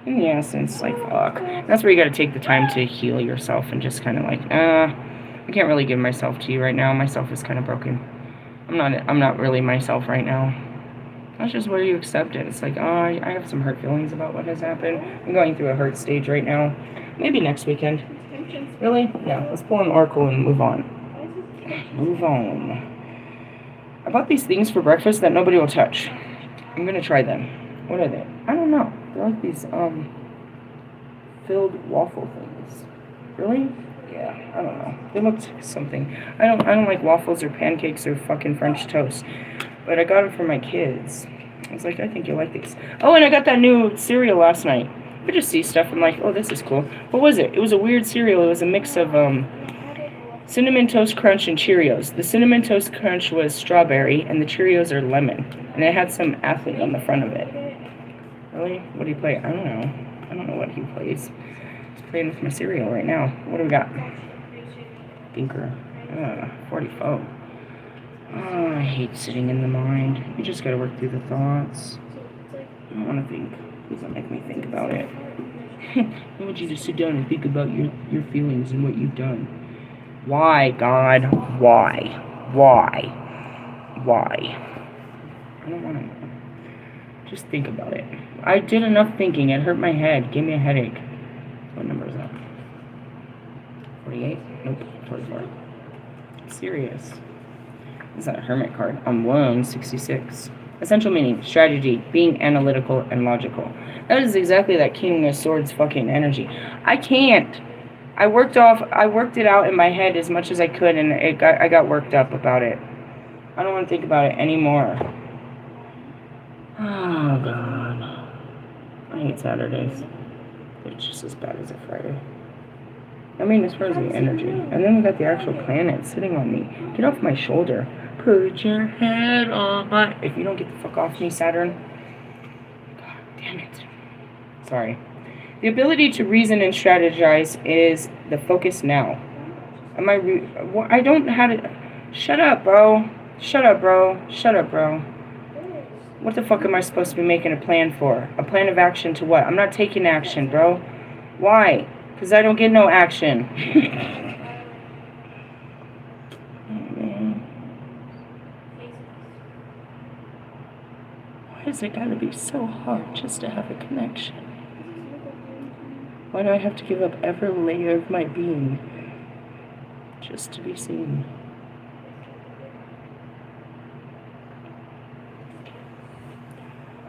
in the essence, like, fuck. That's where you gotta take the time to heal yourself and just kind of like, I can't really give myself to you right now. Myself is kind of broken. I'm not really myself right now. That's just where you accept it. It's like, oh, I have some hurt feelings about what has happened. I'm going through a hurt stage right now. Maybe next weekend. Really? Yeah, let's pull an oracle and move on. Move on. I bought these things for breakfast that nobody will touch. I'm gonna try them. What are they? I don't know. They're like these, filled waffle things. Really? Yeah, I don't know. They looked something. I don't like waffles or pancakes or fucking French toast. But I got it for my kids. I was like, I think you'll like these. Oh, and I got that new cereal last night. I just see stuff. I'm like, oh, this is cool. What was it? It was a weird cereal. It was a mix of Cinnamon Toast Crunch and Cheerios. The Cinnamon Toast Crunch was strawberry, and the Cheerios are lemon. And it had some athlete on the front of it. Really? What do you play? I don't know. I don't know what he plays. He's playing with my cereal right now. What do we got? Thinker. 44. Oh, I hate sitting in the mind. You just gotta work through the thoughts. I don't want to think. Please don't make me think about it. I want you to sit down and think about your feelings and what you've done. Why, God? Why? Why? I don't want to know. Just think about it. I did enough thinking. It hurt my head. Gave me a headache. What number is that? 48? Nope. 44. Serious. Is that a hermit card? I'm alone. 66. Essential meaning, strategy, being analytical and logical. That is exactly that King of Swords fucking energy. I can't. I worked it out in my head as much as I could, and I got worked up about it. I don't want to think about it anymore. Oh, God. I hate Saturdays. They're just as bad as a Friday. I mean, as far as the energy. And then we got the actual planet sitting on me. Get off my shoulder. Put your head on my... If you don't get the fuck off me, Saturn. God damn it. Sorry. The ability to reason and strategize is the focus now. I don't have to... Shut up, bro. Shut up, bro. Shut up, bro. What the fuck am I supposed to be making a plan for? A plan of action to what? I'm not taking action, bro. Why? Because I don't get no action. Why is it gotta be so hard just to have a connection? Why do I have to give up every layer of my being just to be seen?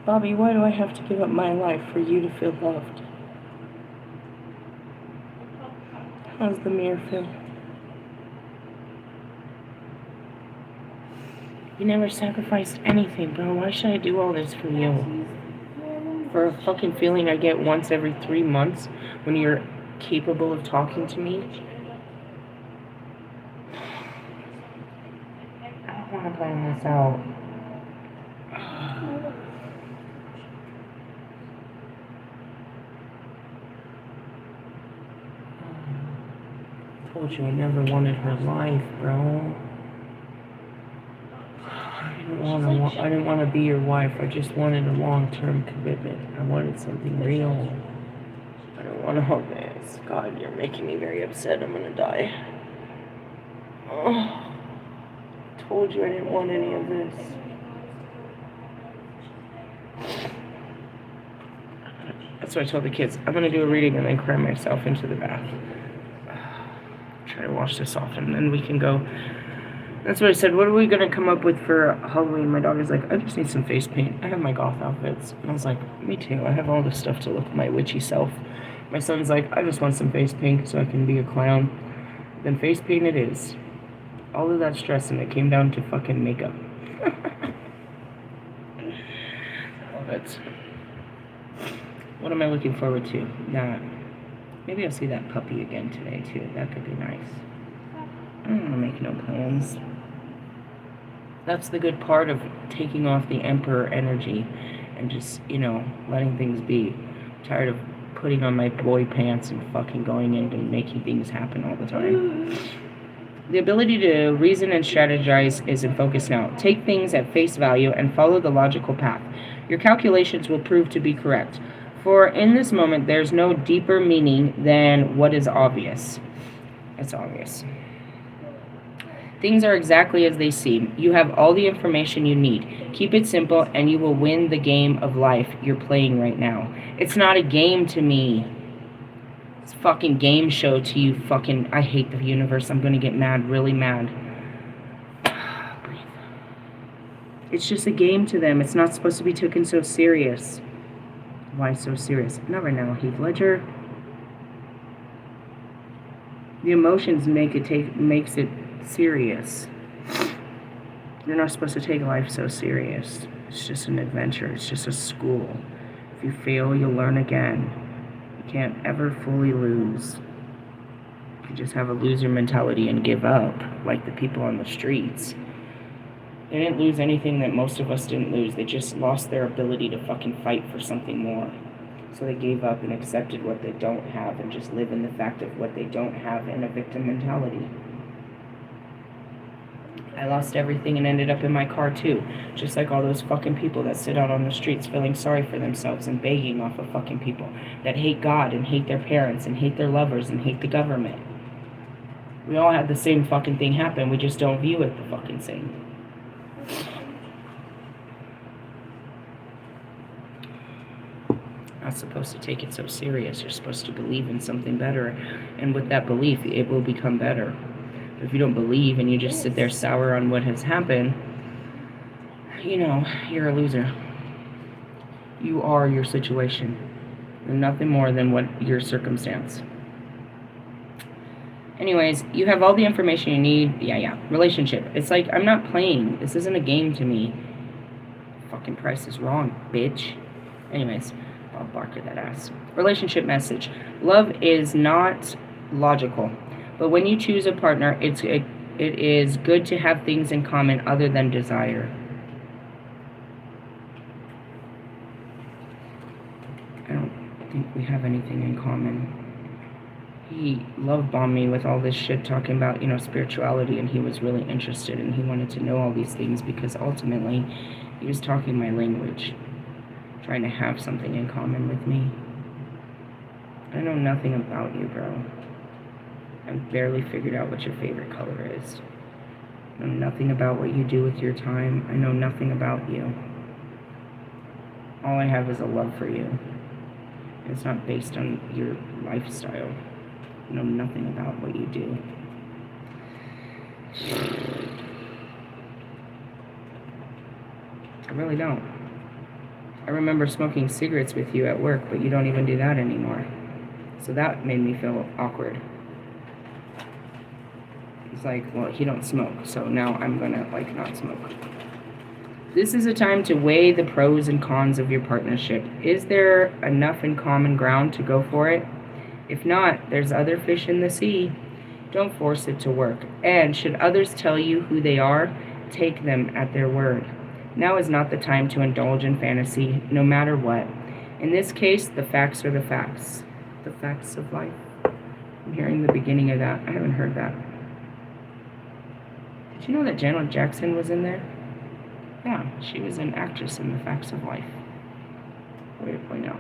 Bobby, why do I have to give up my life for you to feel loved? How's the mirror feel? You never sacrificed anything, bro. Why should I do all this for you? For a fucking feeling I get once every 3 months when you're capable of talking to me? I don't want to plan this out. I told you I never wanted her life, bro. I didn't want to be your wife. I just wanted a long-term commitment. I wanted something real. I don't want all this. God, you're making me very upset. I'm gonna die. Oh, I told you I didn't want any of this. That's what I told the kids. I'm gonna do a reading and then cry myself into the bath. Try to wash this off and then we can go. That's what I said. What are we going to come up with for Halloween? My daughter's like, I just need some face paint. I have my goth outfits. And I was like, me too. I have all this stuff to look my witchy self. My son's like, I just want some face paint so I can be a clown. Then face paint it is. All of that stress and it came down to fucking makeup. Love it. What am I looking forward to? That. Maybe I'll see that puppy again today too. That could be nice. I don't want to make no plans. That's the good part of taking off the Emperor energy and just, letting things be. I'm tired of putting on my boy pants and fucking going into making things happen all the time. The ability to reason and strategize is in focus now. Take things at face value and follow the logical path. Your calculations will prove to be correct. For in this moment, there's no deeper meaning than what is obvious. It's obvious. Things are exactly as they seem. You have all the information you need. Keep it simple and you will win the game of life you're playing right now. It's not a game to me. It's a fucking game show to you fucking... I hate the universe. I'm gonna get mad, really mad. Breathe. It's just a game to them. It's not supposed to be taken so serious. Why so serious? Not right now, Heath Ledger. The emotions makes it serious. You're not supposed to take life so serious. It's just an adventure. It's just a school. If you fail, you'll learn again. You can't ever fully lose. You just have a loser mentality and give up, like the people on the streets. They didn't lose anything that most of us didn't lose. They just lost their ability to fucking fight for something more. So they gave up and accepted what they don't have and just live in the fact of what they don't have in a victim mentality. I lost everything and ended up in my car too. Just like all those fucking people that sit out on the streets feeling sorry for themselves and begging off of fucking people that hate God and hate their parents and hate their lovers and hate the government. We all had the same fucking thing happen. We just don't view it the fucking same. Not supposed to take it so serious. You're supposed to believe in something better. And with that belief, it will become better. If you don't believe and you just sit there sour on what has happened, you know, you're a loser. You are your situation. You're nothing more than what your circumstance. Anyways, you have all the information you need. Yeah. Relationship. It's like, I'm not playing. This isn't a game to me. Fucking price is wrong, bitch. Anyways, Bob Barker, that ass. Relationship message. Love is not logical. But when you choose a partner, it is good to have things in common other than desire. I don't think we have anything in common. He love bombed me with all this shit talking about, you know, spirituality, and he was really interested and he wanted to know all these things because ultimately he was talking my language, trying to have something in common with me. I know nothing about you, bro. I've barely figured out what your favorite color is. I know nothing about what you do with your time. I know nothing about you. All I have is a love for you. It's not based on your lifestyle. I know nothing about what you do. I really don't. I remember smoking cigarettes with you at work, but you don't even do that anymore. So that made me feel awkward. It's like, well, he don't smoke, so now I'm gonna, like, not smoke. This is a time to weigh the pros and cons of your partnership. Is there enough in common ground to go for it? If not, there's other fish in the sea. Don't force it to work. And should others tell you who they are, take them at their word. Now is not the time to indulge in fantasy, no matter what. In this case, the facts are the facts. The facts of life. I'm hearing the beginning of that. I haven't heard that. Did you know that Janet Jackson was in there? Yeah, she was an actress in The Facts of Life. Way to point out.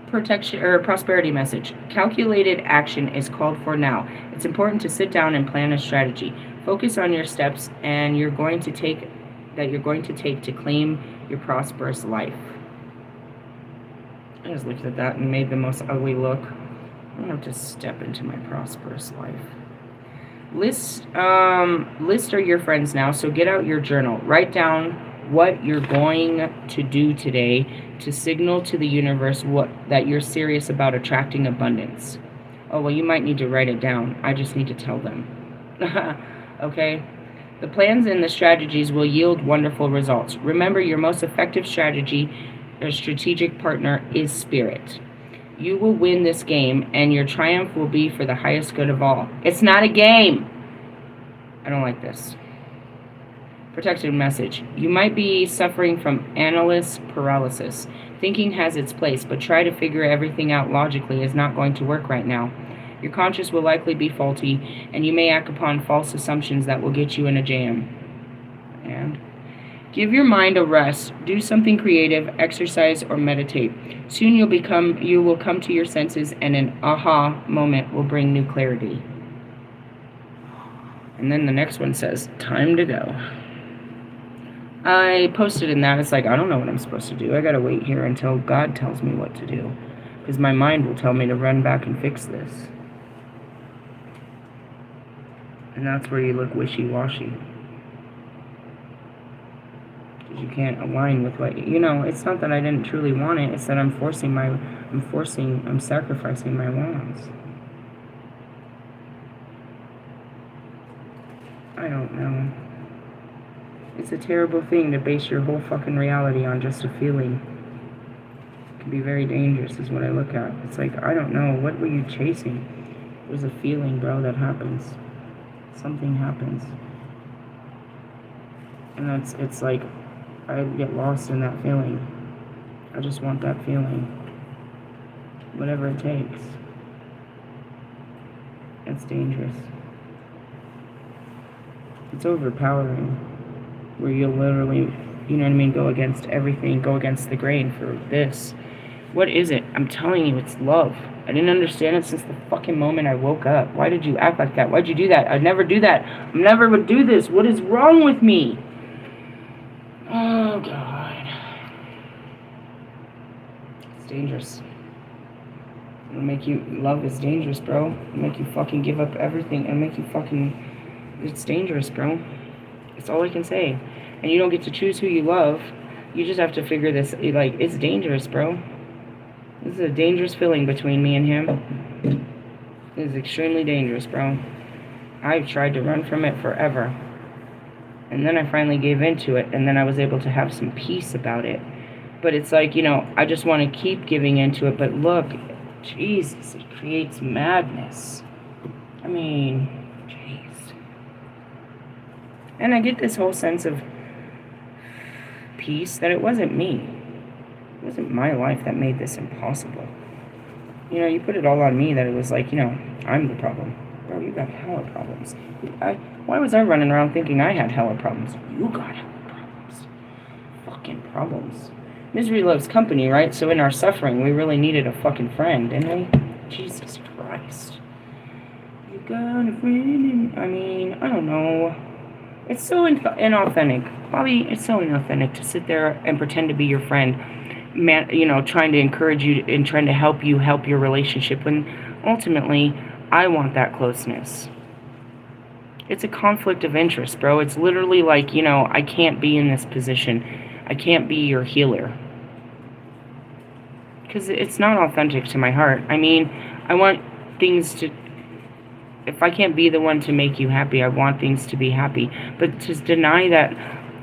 Protection or prosperity message. Calculated action is called for now. It's important to sit down and plan a strategy. Focus on your steps and you're going to take to claim your prosperous life. I just looked at that and made the most ugly look. I don't have to step into my prosperous life. List are your friends now, so get out your journal. Write down what you're going to do today to signal to the universe that you're serious about attracting abundance. Oh, well, you might need to write it down. I just need to tell them. Okay? The plans and the strategies will yield wonderful results. Remember, your most effective strategy or strategic partner is spirit. You will win this game, and your triumph will be for the highest good of all. It's not a game. I don't like this. Protected message. You might be suffering from analysis paralysis. Thinking has its place, but try to figure everything out logically is not going to work right now. Your conscience will likely be faulty, and you may act upon false assumptions that will get you in a jam. And Give your mind a rest. Do something creative, exercise, or meditate. Soon you will come to your senses, and an aha moment will bring new clarity. And then the next one says, time to go. I posted in that, it's like, I don't know what I'm supposed to do. I gotta wait here until God tells me what to do. Because my mind will tell me to run back and fix this. And that's where you look wishy-washy. Because you can't align with what, it's not that I didn't truly want it, it's that I'm sacrificing my wants. I don't know. It's a terrible thing to base your whole fucking reality on just a feeling. It can be very dangerous is what I look at. It's like, I don't know, what were you chasing? There's a feeling, bro, that happens. Something happens. And it's like, I get lost in that feeling. I just want that feeling. Whatever it takes. It's dangerous. It's overpowering. Where you'll literally, go against everything, go against the grain for this. What is it? I'm telling you, it's love. I didn't understand it since the fucking moment I woke up. Why did you act like that? Why'd you do that? I'd never do that. I never would do this. What is wrong with me? Oh, God. It's dangerous. It'll make you, love is dangerous, bro. It'll make you fucking give up everything. It'll make you fucking, it's dangerous, bro. That's all I can say. And you don't get to choose who you love. You just have to figure this, like, it's dangerous, bro. This is a dangerous feeling between me and him. It is extremely dangerous, bro. I've tried to run from it forever. And then I finally gave into it, and then I was able to have some peace about it. But it's like, I just want to keep giving into it, but look, Jesus, it creates madness. I mean, jeez. And I get this whole sense of peace that it wasn't me. It wasn't my life that made this impossible. You put it all on me that it was like, I'm the problem. Bro, you got hella problems. Why was I running around thinking I had hella problems? You got hella problems. Fucking problems. Misery loves company, right? So in our suffering, we really needed a fucking friend, didn't we? Jesus Christ. You got a friend I don't know. It's so inauthentic. Bobby, it's so inauthentic to sit there and pretend to be your friend, trying to encourage you and trying to help you help your relationship when ultimately I want that closeness. It's a conflict of interest, bro. It's literally like, I can't be in this position. I can't be your healer. Because it's not authentic to my heart. I want things to... If I can't be the one to make you happy, I want things to be happy. But to deny that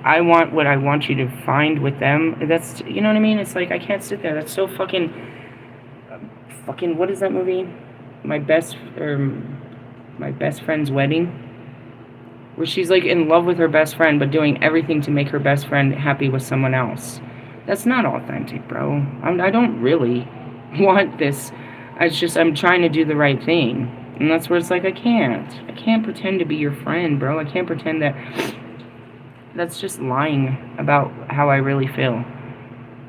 I want what I want you to find with them, that's, you know what I mean? It's like, I can't sit there. That's so fucking, what is that movie? My best friend's wedding? Where she's like in love with her best friend, but doing everything to make her best friend happy with someone else. That's not authentic, bro. I don't really want this. It's just, I'm trying to do the right thing. And that's where it's like, I can't pretend to be your friend, bro. I can't pretend that. That's just lying about how I really feel.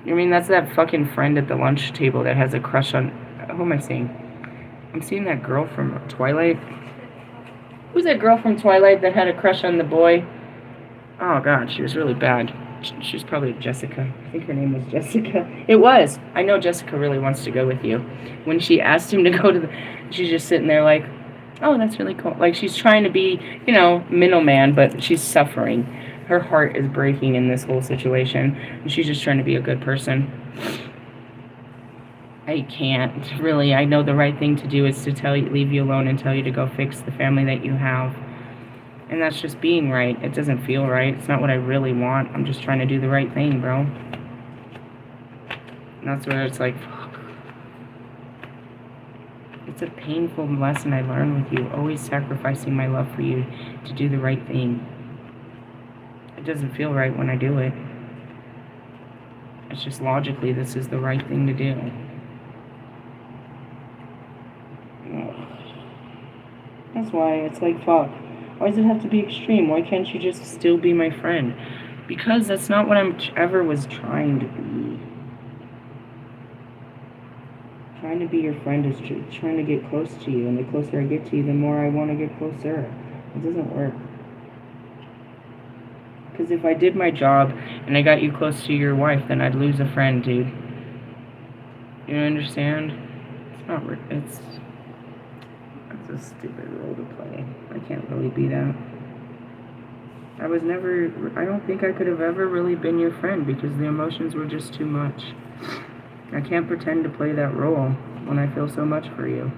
That's that fucking friend at the lunch table that has a crush on... Who am I seeing? I'm seeing that girl from Twilight. Who's that girl from Twilight that had a crush on the boy? Oh, God, she was really bad. She was probably Jessica. I think her name was Jessica. It was. I know Jessica really wants to go with you. When she asked him to go to the... She's just sitting there like, oh, that's really cool. Like, she's trying to be, middleman, but she's suffering. Her heart is breaking in this whole situation. And she's just trying to be a good person. I can't. Really, I know the right thing to do is to leave you alone and tell you to go fix the family that you have. And that's just being right. It doesn't feel right. It's not what I really want. I'm just trying to do the right thing, bro. And that's where it's like, fuck. It's a painful lesson I learned with you. Always sacrificing my love for you to do the right thing. It doesn't feel right when I do it. It's just logically this is the right thing to do. That's why it's like, fuck. Why does it have to be extreme? Why can't you just still be my friend? Because that's not what I'm ever was trying to be. Trying to be your friend is trying to get close to you, and the closer I get to you, the more I want to get closer. It doesn't work. Because if I did my job and I got you close to your wife, then I'd lose a friend, dude. You understand? It's not. It's a stupid role to play. I can't really be that. I was never. I don't think I could have ever really been your friend because the emotions were just too much. I can't pretend to play that role when I feel so much for you.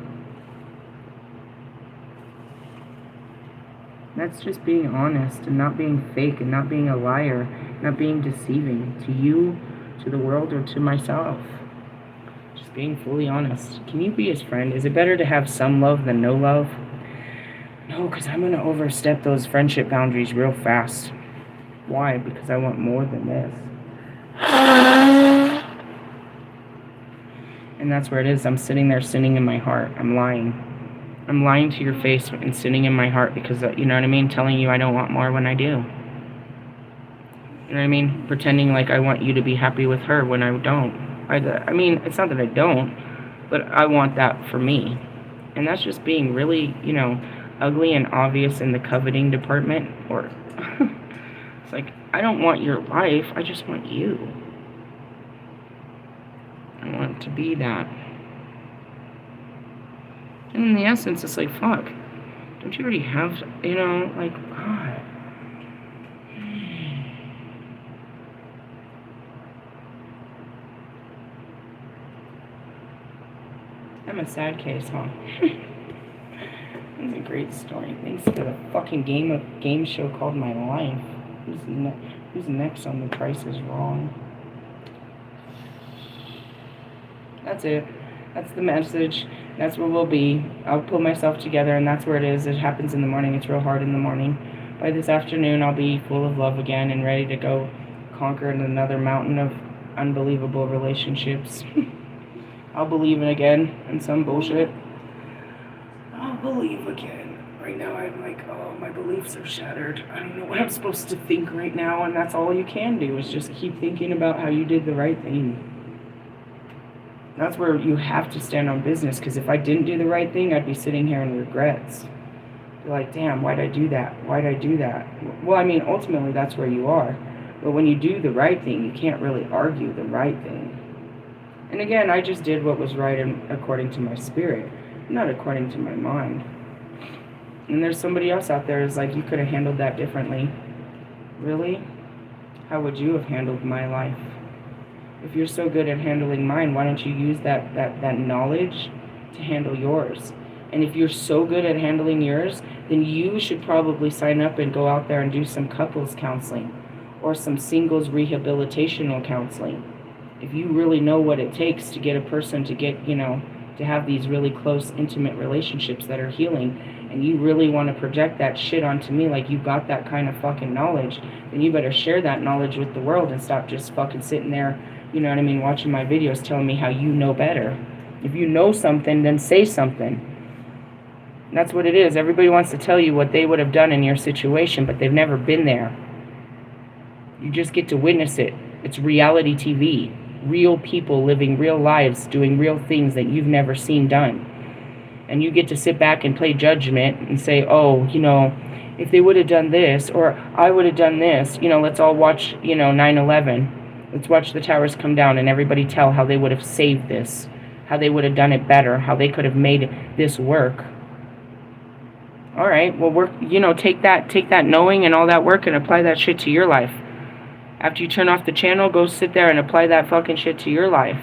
That's just being honest and not being fake and not being a liar, not being deceiving to you, to the world, or to myself. Just being fully honest. Can you be his friend? Is it better to have some love than no love? No, because I'm going to overstep those friendship boundaries real fast. Why? Because I want more than this. And that's where it is. I'm sitting there sinning in my heart. I'm lying. I'm lying to your face and sinning in my heart because, you know what I mean? Telling you I don't want more when I do. You know what I mean? Pretending like I want you to be happy with her when I don't. I mean, it's not that I don't, but I want that for me. And that's just being really, you know, ugly and obvious in the coveting department. Or it's like, I don't want your life, I just want you. I want to be that. And in the essence, it's like, fuck. Don't you already have, you know, like, God. I'm a sad case, huh? That's a great story. Thanks for the fucking game show called My Life. Who's next on The Price is Wrong? That's it. That's the message. That's where we'll be. I'll pull myself together, and that's where it is. It happens in the morning. It's real hard in the morning. By this afternoon, I'll be full of love again and ready to go conquer another mountain of unbelievable relationships. I'll believe in again in some bullshit. I'll believe again. Right now, I'm like, oh, my beliefs are shattered. I don't know what I'm supposed to think right now, and that's all you can do is just keep thinking about how you did the right thing. That's where you have to stand on business, because if I didn't do the right thing, I'd be sitting here in regrets. You're like, damn, why'd I do that? Why'd I do that? Well, I mean, ultimately, that's where you are. But when you do the right thing, you can't really argue the right thing. And again, I just did what was right according to my spirit, not according to my mind. And there's somebody else out there who's like, you could have handled that differently. Really? How would you have handled my life? If you're so good at handling mine, why don't you use that knowledge to handle yours? And if you're so good at handling yours, then you should probably sign up and go out there and do some couples counseling or some singles rehabilitational counseling. If you really know what it takes to get a person to get, you know, to have these really close, intimate relationships that are healing, and you really want to project that shit onto me like you got that kind of fucking knowledge, then you better share that knowledge with the world and stop just fucking sitting there, you know what I mean, watching my videos telling me how you know better. If you know something, then say something. And that's what it is. Everybody wants to tell you what they would have done in your situation, but they've never been there. You just get to witness it. It's reality TV. Real people living real lives, doing real things that you've never seen done. And you get to sit back and play judgment and say, oh, you know, if they would have done this, or I would have done this, you know, let's all watch, you know, 9/11. Let's watch the towers come down and everybody tell how they would have saved this, how they would have done it better, how they could have made this work. All right, well, work, you know, take that knowing and all that work and apply that shit to your life. After you turn off the channel, go sit there and apply that fucking shit to your life.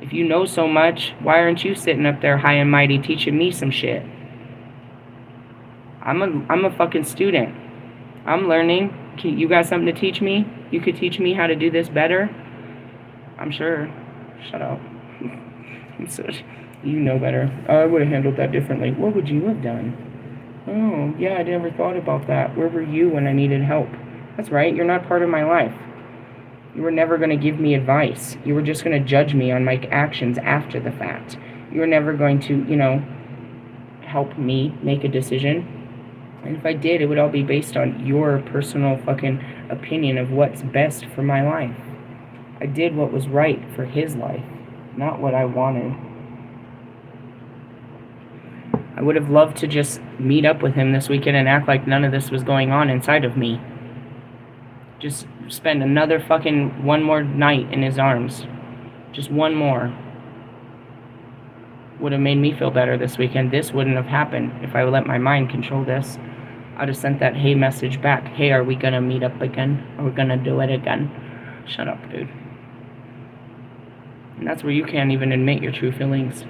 If you know so much, why aren't you sitting up there high and mighty teaching me some shit? I'm a fucking student. I'm learning. You got something to teach me? You could teach me how to do this better? I'm sure. Shut up. You know better. I would have handled that differently. What would you have done? Oh, yeah, I never thought about that. Where were you when I needed help? That's right, you're not part of my life. You were never going to give me advice. You were just going to judge me on my actions after the fact. You were never going to, you know, help me make a decision. And if I did, it would all be based on your personal fucking opinion of what's best for my life. I did what was right for his life, not what I wanted. I would have loved to just meet up with him this weekend and act like none of this was going on inside of me. Just spend another fucking one more night in his arms. Just one more. Would have made me feel better this weekend. This wouldn't have happened if I let my mind control this. I'd have sent that hey message back. Hey, are we gonna meet up again? Are we gonna do it again? Shut up, dude. And that's where you can't even admit your true feelings.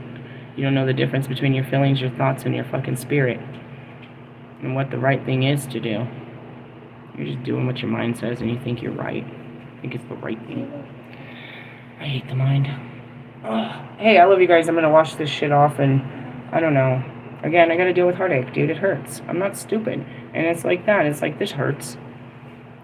You don't know the difference between your feelings, your thoughts, and your fucking spirit. And what the right thing is to do. You're just doing what your mind says and you think you're right. I think it's the right thing. I hate the mind. Ugh. Hey, I love you guys. I'm gonna wash this shit off and I don't know. Again, I gotta deal with heartache, dude. It hurts. I'm not stupid. And it's like that. It's like, this hurts.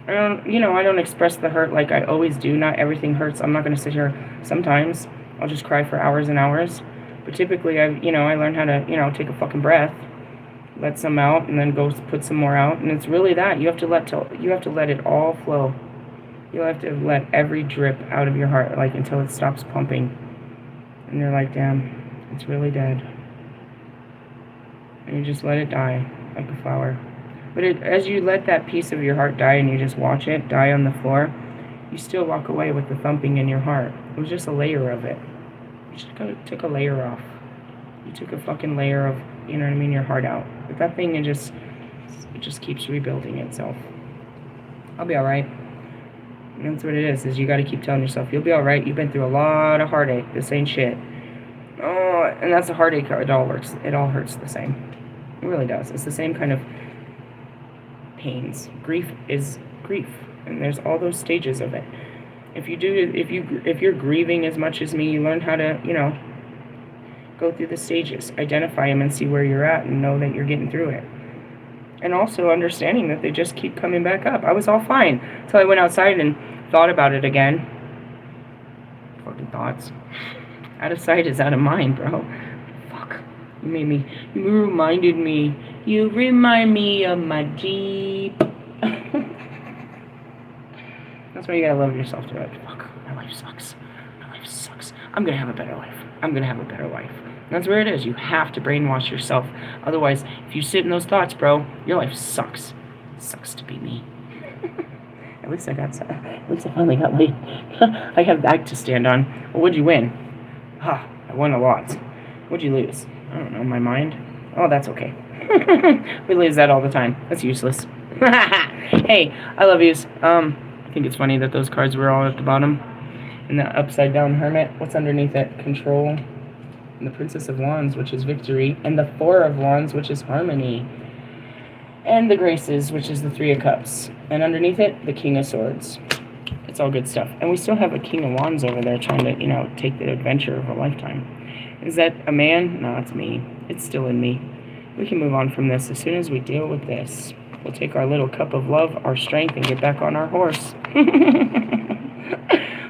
I don't express the hurt like I always do. Not everything hurts. I'm not gonna sit here. Sometimes I'll just cry for hours and hours. But typically, I learned how to, take a fucking breath, let some out, and then go put some more out. And it's really that. You have to let it all flow. You have to let every drip out of your heart, like, until it stops pumping. And you're like, damn, it's really dead. And you just let it die, like a flower. But as you let that piece of your heart die and you just watch it die on the floor, you still walk away with the thumping in your heart. It was just a layer of it. You just took a layer off. You took a fucking layer of, your heart out. But that thing, it just keeps rebuilding itself. I'll be alright. And that's what it is you got to keep telling yourself, you'll be alright. You've been through a lot of heartache. This ain't shit. Oh, and that's a heartache. It all hurts the same. It really does. It's the same kind of pains. Grief is grief, and there's all those stages of it. If you're grieving as much as me, you learn how to, go through the stages, identify them, and see where you're at, and know that you're getting through it. And also understanding that they just keep coming back up. I was all fine until I went outside and thought about it again. Fucking thoughts. Out of sight is out of mind, bro. Fuck. You reminded me. You remind me of my Jeep. That's why you gotta love yourself to it. Fuck, my life sucks. My life sucks. I'm gonna have a better life. That's where it is. You have to brainwash yourself. Otherwise, if you sit in those thoughts, bro, your life sucks. It sucks to be me. At least I finally got laid. I have that to stand on. Well, what'd you win? I won a lot. What'd you lose? I don't know, my mind? Oh, that's okay. We lose that all the time. That's useless. Hey, I love yous. I think it's funny that those cards were all at the bottom. And the upside down hermit, what's underneath it? Control. And the Princess of Wands, which is victory. And the Four of Wands, which is harmony. And the Graces, which is the Three of Cups. And underneath it, the King of Swords. It's all good stuff. And we still have a King of Wands over there trying to, take the adventure of a lifetime. Is that a man? No, it's me. It's still in me. We can move on from this as soon as we deal with this. We'll take our little cup of love, our strength, and get back on our horse.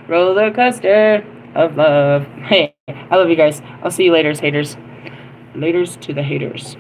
Roller coaster of love. Hey, I love you guys. I'll see you later, haters. Laters to the haters.